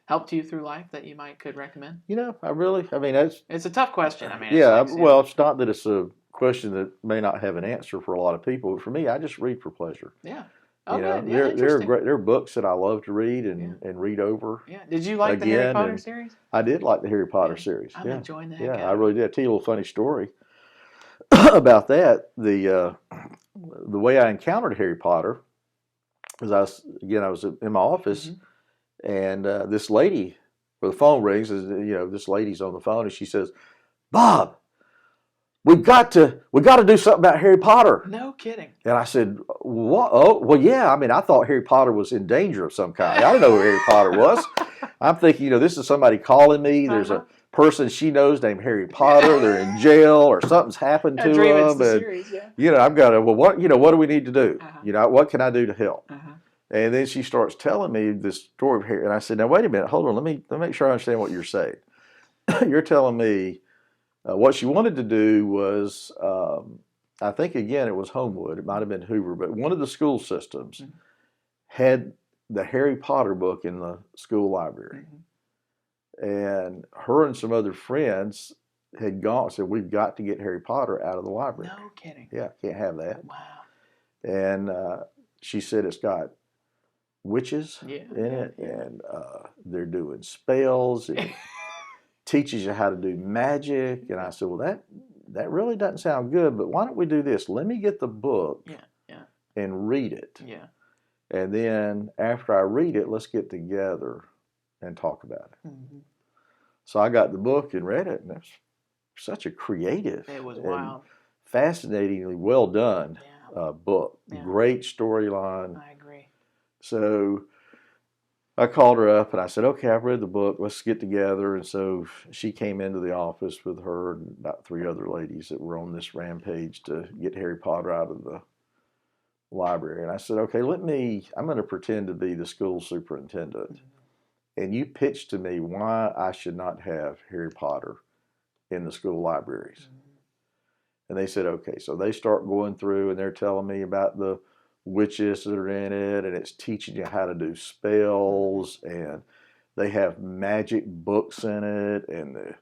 helped you through life that you could recommend? It's a tough question. It's not that it's a question that may not have an answer for a lot of people. But for me, I just read for pleasure. Yeah. There are books that I love to read and read over. Yeah. Did you like the Harry Potter series? I did like the Harry Potter series. I'm enjoying that. Yeah, I really did. I'll tell you a little funny story about that. The way I encountered Harry Potter was I was in my office, and this lady, where the phone rings, this lady's on the phone, and she says, "Bob, we've got to do something about Harry Potter." No kidding. And I said, "What? Oh, well, yeah. I thought Harry Potter was in danger of some kind. I didn't know who Harry Potter was. I'm thinking, this is somebody calling me. There's a person she knows named Harry Potter. They're in jail or something's happened to them. And, series, yeah. I've got to, what do we need to do? What can I do to help?" And then she starts telling me this story of Harry. And I said, "Now, wait a minute. Hold on. Let me make sure I understand what you're saying. You're telling me what she wanted to do was, I think, again, it was Homewood. It might have been Hoover. But one of the school systems had the Harry Potter book in the school library. And her and some other friends had gone and said, we've got to get Harry Potter out of the library. No kidding. Yeah, can't have that. Wow. And she said it's got witches in it, Yeah. and they're doing spells, and teaches you how to do magic. And I said, well, that really doesn't sound good, but why don't we do this? Let me get the book and read it. Yeah. And then after I read it, let's get together and talk about it. So I got the book and read it, and it's such a creative, it was wild, fascinatingly well done book. Yeah. Great storyline. I agree. So I called her up and I said, okay, I've read the book. Let's get together. And so she came into the office with her and about 3 other ladies that were on this rampage to get Harry Potter out of the library. And I said, okay, I'm going to pretend to be the school superintendent. And you pitch to me why I should not have Harry Potter in the school libraries. And they said, okay. So they start going through and they're telling me about the witches that are in it, and it's teaching you how to do spells, and they have magic books in it, and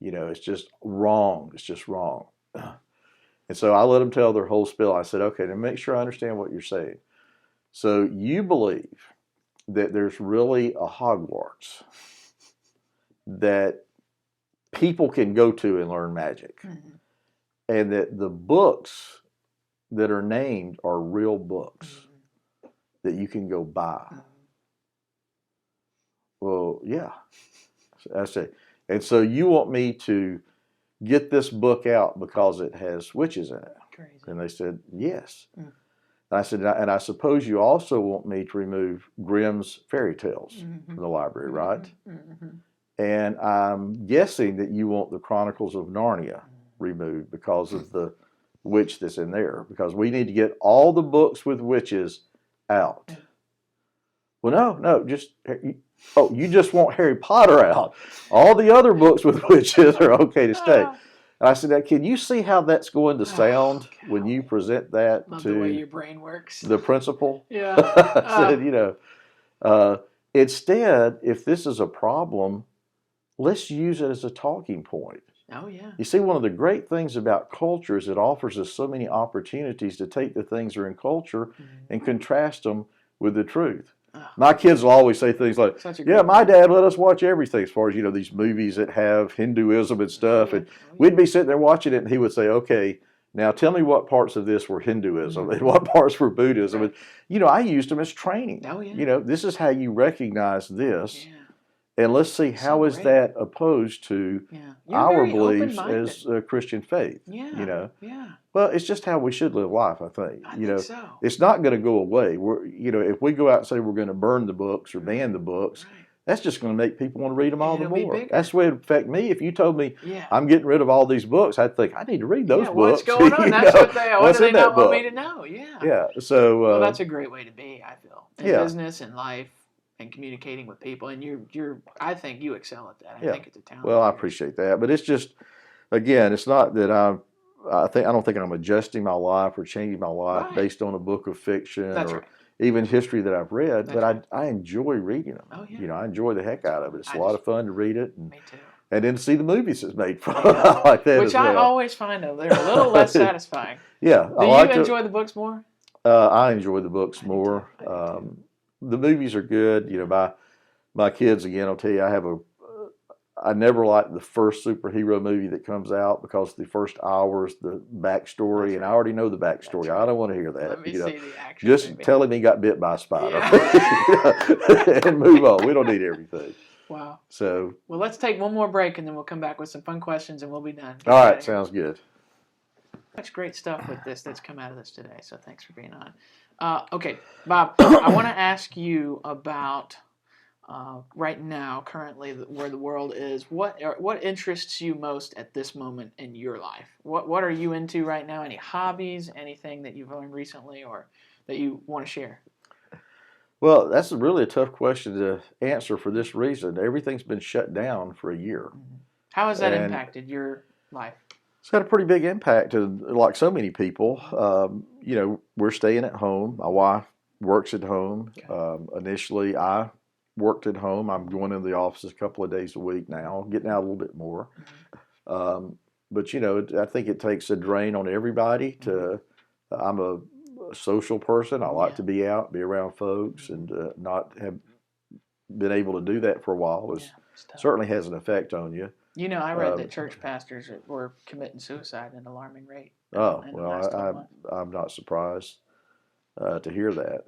it's just wrong. It's just wrong. And so I let them tell their whole spiel. I said, okay, now make sure I understand what you're saying. So you believe that there's really a Hogwarts that people can go to and learn magic, and that the books that are named are real books that you can go buy. Well, yeah. I say, and so you want me to get this book out because it has witches in it? Crazy. And they said, yes. And I said, and I suppose you also want me to remove Grimm's fairy tales from the library, right? And I'm guessing that you want the Chronicles of Narnia removed because of the witch that's in there, because we need to get all the books with witches out. Well, no, just you just want Harry Potter out. All the other books with witches are okay to stay. And I said, now, can you see how that's going to sound when you present that Love to the way your brain works. the principal? Yeah. I said, instead, if this is a problem, let's use it as a talking point. Oh, yeah. You see, one of the great things about culture is it offers us so many opportunities to take the things that are in culture and contrast them with the truth. My kids will always say things like, yeah, my dad let us watch everything as far as, these movies that have Hinduism and stuff. And we'd be sitting there watching it and he would say, okay, now tell me what parts of this were Hinduism and what parts were Buddhism. And, I used them as training. Oh, yeah. This is how you recognize this. Yeah. And let's see, how is that opposed to our beliefs as a Christian faith? Yeah. Well, it's just how we should live life, I think. I think so. It's not going to go away. If we go out and say we're going to burn the books or ban the books, that's just going to make people want to read them all the more. That's the way it would affect me. If you told me I'm getting rid of all these books, I'd think I need to read those books. What's going on? That's what they not want me to know. Yeah. Yeah. So. Well, that's a great way to be, I feel, in business and life. And communicating with people, and I think you excel at that. I think it's a talent. Well, I appreciate that, but it's just, again, it's not that I don't think I'm adjusting my life or changing my life based on a book of fiction or even history that I've read. But I enjoy reading them. Oh, yeah. I enjoy the heck out of it. It's a lot of fun to read it. And, me too. And then to see the movies it's made from. I like that Which as well. I always find they're a little less satisfying. Yeah. Do you enjoy the books more? I enjoy the books more. The movies are good. My kids, again, I'll tell you, I never like the first superhero movie that comes out because the first hour is the backstory, and I already know the backstory. I don't want to hear that. Let me see the action. Just tell him he got bit by a spider and move on. We don't need everything. Wow. So. Well, let's take one more break, and then we'll come back with some fun questions, and we'll be done. All right, sounds good. Much great stuff with this that's come out of this today, so thanks for being on. Okay, Bob, I want to ask you about right now, currently, where the world is. What interests you most at this moment in your life? What are you into right now? Any hobbies, anything that you've learned recently or that you want to share? Well, that's really a tough question to answer for this reason. Everything's been shut down for a year. How has that impacted your life? It's got a pretty big impact, like so many people. We're staying at home. My wife works at home. Okay. Initially, I worked at home. I'm going into the office a couple of days a week now, getting out a little bit more. But, I think it takes a drain on everybody. I'm a social person. I like to be out, be around folks, and not have been able to do that for a while. Certainly has an effect on you. I read that church pastors were committing suicide at an alarming rate. Oh, well, I'm not surprised to hear that.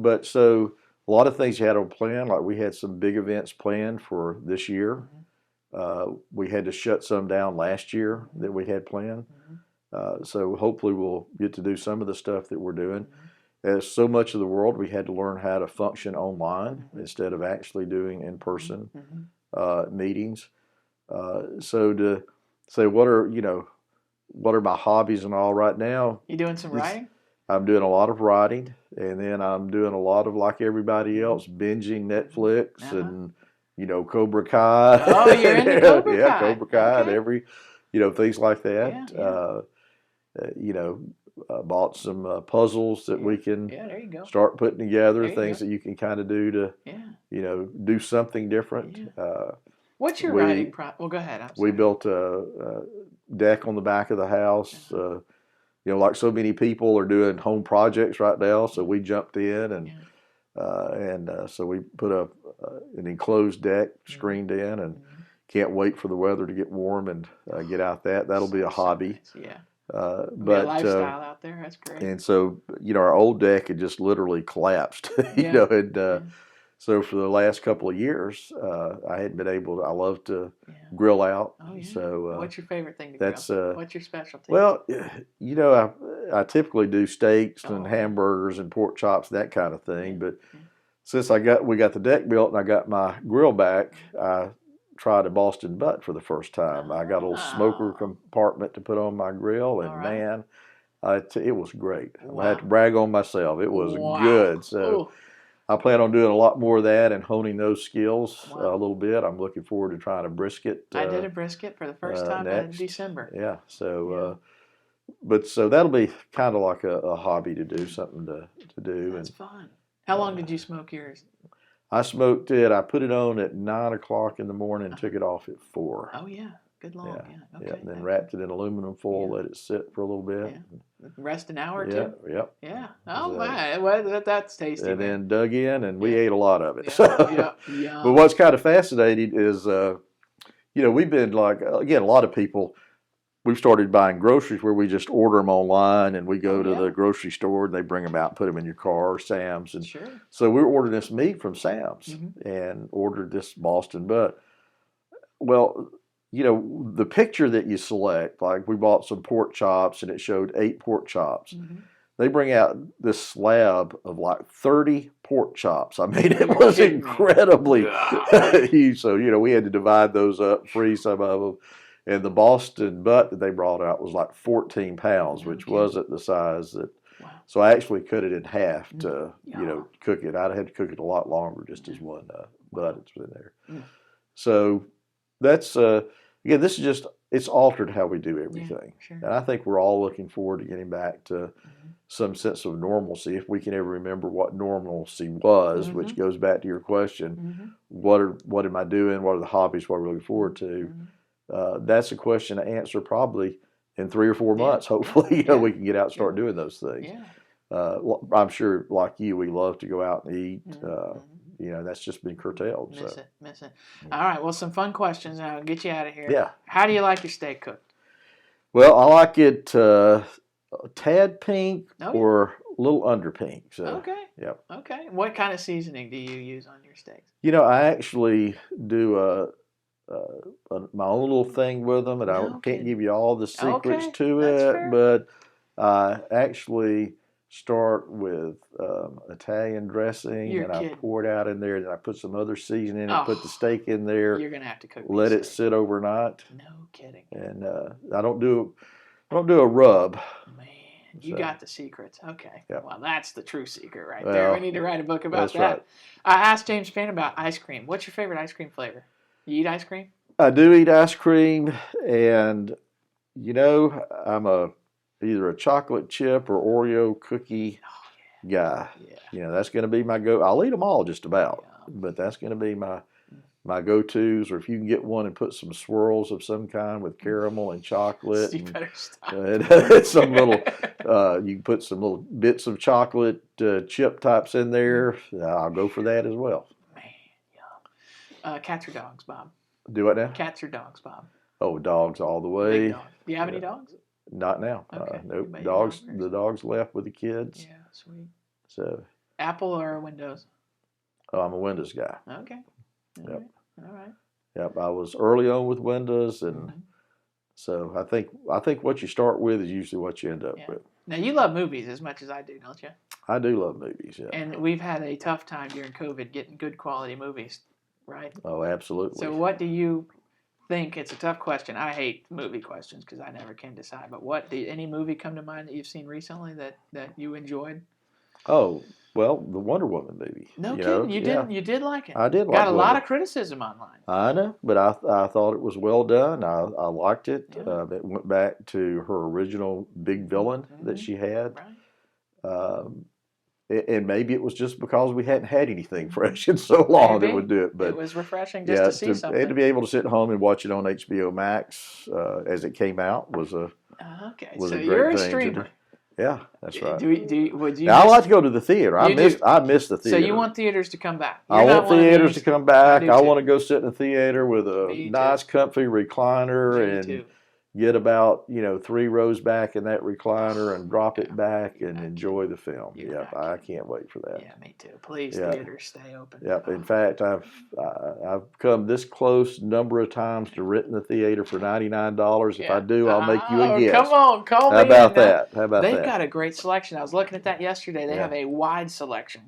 But so a lot of things you had on plan, like we had some big events planned for this year. We had to shut some down last year that we had planned. So hopefully we'll get to do some of the stuff that we're doing. As so much of the world, we had to learn how to function online instead of actually doing in-person meetings. So to say what are my hobbies and all right now? You doing some writing? I'm doing a lot of writing, and then I'm doing a lot of, like everybody else, binging Netflix and Cobra Kai. Oh, you're into Cobra Kai. Yeah, Cobra Kai and every things like that. Bought some puzzles that we can start putting together, things that you can kind of do to do something different. What's your writing process? Well, go ahead. We built a deck on the back of the house. Like so many people are doing home projects right now, so we jumped in and so we put an enclosed deck screened in, and can't wait for the weather to get warm and get out. That'll be a hobby. Yeah. But a lifestyle out there. That's great. And so our old deck had just literally collapsed. So for the last couple of years, I hadn't been able to. I love to grill out. Oh, yeah. So what's your favorite thing to grill? What's your specialty? Well, I typically do steaks and hamburgers and pork chops, that kind of thing. But since we got the deck built and I got my grill back, I tried a Boston butt for the first time. I got a little smoker compartment to put on my grill, and man, It was great. Wow. I had to brag on myself. It was Wow. good. So Ooh. I plan on doing a lot more of that and honing those skills Wow. a little bit. I'm looking forward to trying a brisket. I did a brisket for the first time in next. December. Yeah. So, but so that'll be kind of like a hobby to do, something to do. That's fun. How long did you smoke yours? I smoked it. I put it on at 9 o'clock in the morning and took it off at 4. Oh yeah, good long. Yeah. Okay. Yeah. And then wrapped it in aluminum foil, let it sit for a little bit. Yeah. Rest an hour or two. Yep. Yeah. Oh my, well, that's tasty. And man. then dug in, and we ate a lot of it. Yeah. But what's kind of fascinating is, we've been like, again, a lot of people. We've started buying groceries where we just order them online, and we go to the grocery store and they bring them out and put them in your car, or Sam's. And so we're ordering this meat from Sam's and ordered this Boston butt. Well, the picture that you select, like we bought some pork chops and it showed 8 pork chops. They bring out this slab of like 30 pork chops. I mean, it was incredibly huge. So, we had to divide those up, freeze some of them. And the Boston butt that they brought out was like 14 pounds, which wasn't the size that. Wow. So I actually cut it in half to, cook it. I'd had to cook it a lot longer just as one butt that's in there. So that's, again, this is just, it's altered how we do everything. And I think we're all looking forward to getting back to some sense of normalcy, if we can ever remember what normalcy was, which goes back to your question. What am I doing? What are the hobbies? What are we looking forward to? That's a question to answer probably in 3 or 4 months. Hopefully, we can get out and start doing those things. I'm sure, like you, we love to go out and eat. That's just been curtailed. Miss it. All right. Well, some fun questions, and I'll get you out of here. Yeah. How do you like your steak cooked? Well, I like it a tad pink or a little under pink. So, okay. Yep. Okay. What kind of seasoning do you use on your steaks? I actually do my own little thing with them, and I can't give you all the secrets to it, but I actually start with Italian dressing, and I pour it out in there, and then I put some other seasoning in it, put the steak in there. You're gonna have to cook. Let it sit overnight. No kidding. And I don't do a rub. Man, you got the secrets. Okay. Yep. Well, that's the true secret right there. We need to write a book about that. Right. I asked James Finn about ice cream. What's your favorite ice cream flavor? You eat ice cream? I do eat ice cream, and I'm either a chocolate chip or Oreo cookie guy. Yeah. That's going to be my go. I'll eat them all just about, but that's going to be my go-tos. Or if you can get one and put some swirls of some kind with caramel and chocolate, you better stop. And some little, you can put some little bits of chocolate chip types in there. I'll go for that as well. Cats or dogs, Bob? Do what now? Cats or dogs, Bob? Oh, dogs all the way. Big dog. Do you have any dogs? Not now. Okay. Nope. The dogs left with the kids. Yeah, sweet. So. Apple or Windows? Oh, I'm a Windows guy. Okay. All right. Yep. I was early on with Windows, and so I think what you start with is usually what you end up with. Now, you love movies as much as I do, don't you? I do love movies, yeah. And we've had a tough time during COVID getting good quality movies. Right? Oh, absolutely. So what do you think? It's a tough question. I hate movie questions because I never can decide. But any movie come to mind that you've seen recently that you enjoyed? Oh, well, the Wonder Woman movie. No kidding. You did like it. I did like it. Got a lot of criticism online. I know, but I thought it was well done. I liked it. It went back to her original big villain that she had. Right. And maybe it was just because we hadn't had anything fresh in so long that would do it. But it was refreshing just to see something. And to be able to sit home and watch it on HBO Max as it came out was a so a you're great a thing streamer. to do. Yeah, that's right. I like to go to the theater. I miss the theater. So you want theaters to come back? I want theaters to come back. I want to go sit in a theater with Me a nice, comfy recliner and get about 3 rows back in that recliner and drop it back and enjoy the film. I can't wait for that. Yeah, me too. Please, theaters, stay open. Yep. In fact, I've come this close a number of times to renting the theater for $99. If I do, I'll make you a guest. Come on, call me. How about that? They've got a great selection. I was looking at that yesterday. They have a wide selection.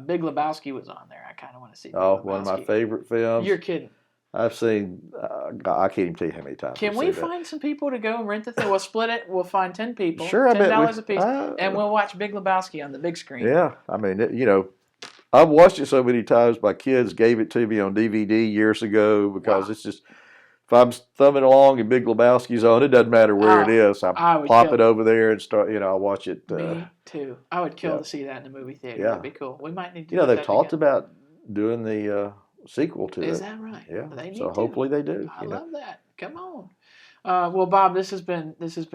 Big Lebowski was on there. I kind of want to see. One of my favorite films. You're kidding. I've seen. I can't even tell you how many times. Can I've we seen that. find some people to go and rent the thing? We'll split it. We'll find 10 people. Sure, I bet $10 we. a piece, and we'll watch Big Lebowski on the big screen. Yeah, I mean, I've watched it so many times. My kids gave it to me on DVD years ago because it's just. If I'm thumbing along and Big Lebowski's on, it doesn't matter where it is. I would pop kill it over there and start. I'll watch it. Me too. I would kill yeah. to see that in the movie theater. Yeah. That'd be cool. We might need to. They've that talked together. about doing the sequel to it. Is that right? Yeah. They need so to. hopefully they do. I love that. Come on. Well, Bob, this has been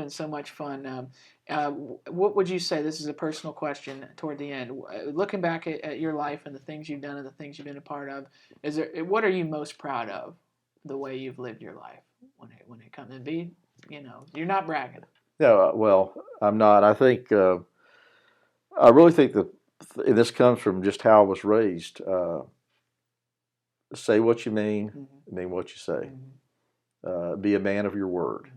so much fun. What would you say? This is a personal question toward the end. Looking back at your life and the things you've done and the things you've been a part of, what are you most proud of? The way you've lived your life when it comes to be, you're not bragging. No, well, I'm not. I think I really think and this comes from just how I was raised. Say what you mean what you say. Be a man of your word.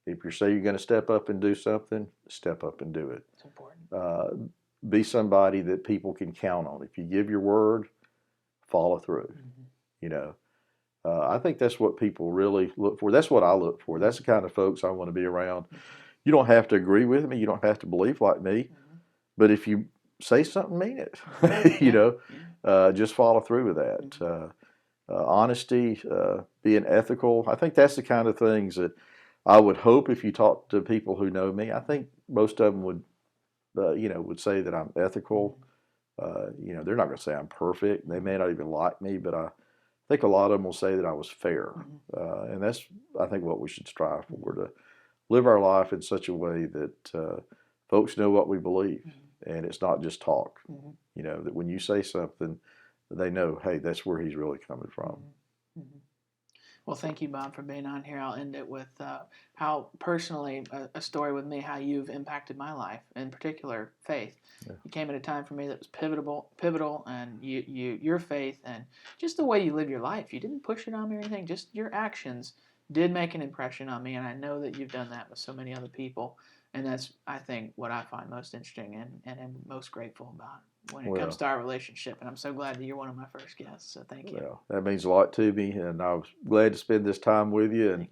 If you say you're going to step up and do something, step up and do it. It's important. Be somebody that people can count on. If you give your word, follow through. I think that's what people really look for. That's what I look for. That's the kind of folks I want to be around. You don't have to agree with me. You don't have to believe like me. But if you say something, mean it. Just follow through with that. Honesty, being ethical. I think that's the kind of things that I would hope if you talk to people who know me. I think most of them would say that I'm ethical. They're not going to say I'm perfect. They may not even like me, but I think a lot of them will say that I was fair. And that's, I think, what we should strive for, to live our life in such a way that folks know what we believe. And it's not just talk. That when you say something, they know, hey, that's where he's really coming from. Well, thank you, Bob, for being on here. I'll end it with how personally, a story with me, how you've impacted my life, in particular, faith. Yeah. You came at a time for me that was pivotal, and your faith and just the way you live your life. You didn't push it on me or anything. Just your actions did make an impression on me, and I know that you've done that with so many other people. And that's, I think, what I find most interesting and am most grateful about when it comes to our relationship. And I'm so glad that you're one of my first guests. So thank you. Well, that means a lot to me, and I was glad to spend this time with you. And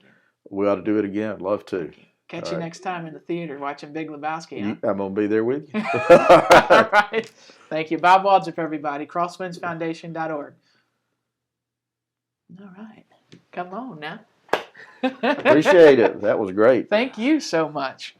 we ought to do it again. Love to. Catch you next time in the theater watching Big Lebowski. Huh? I'm going to be there with you. All right. Thank you. Bob Waldrep, everybody. CrosswindsFoundation.org. All right. Come on now. Appreciate it. That was great. Thank you so much.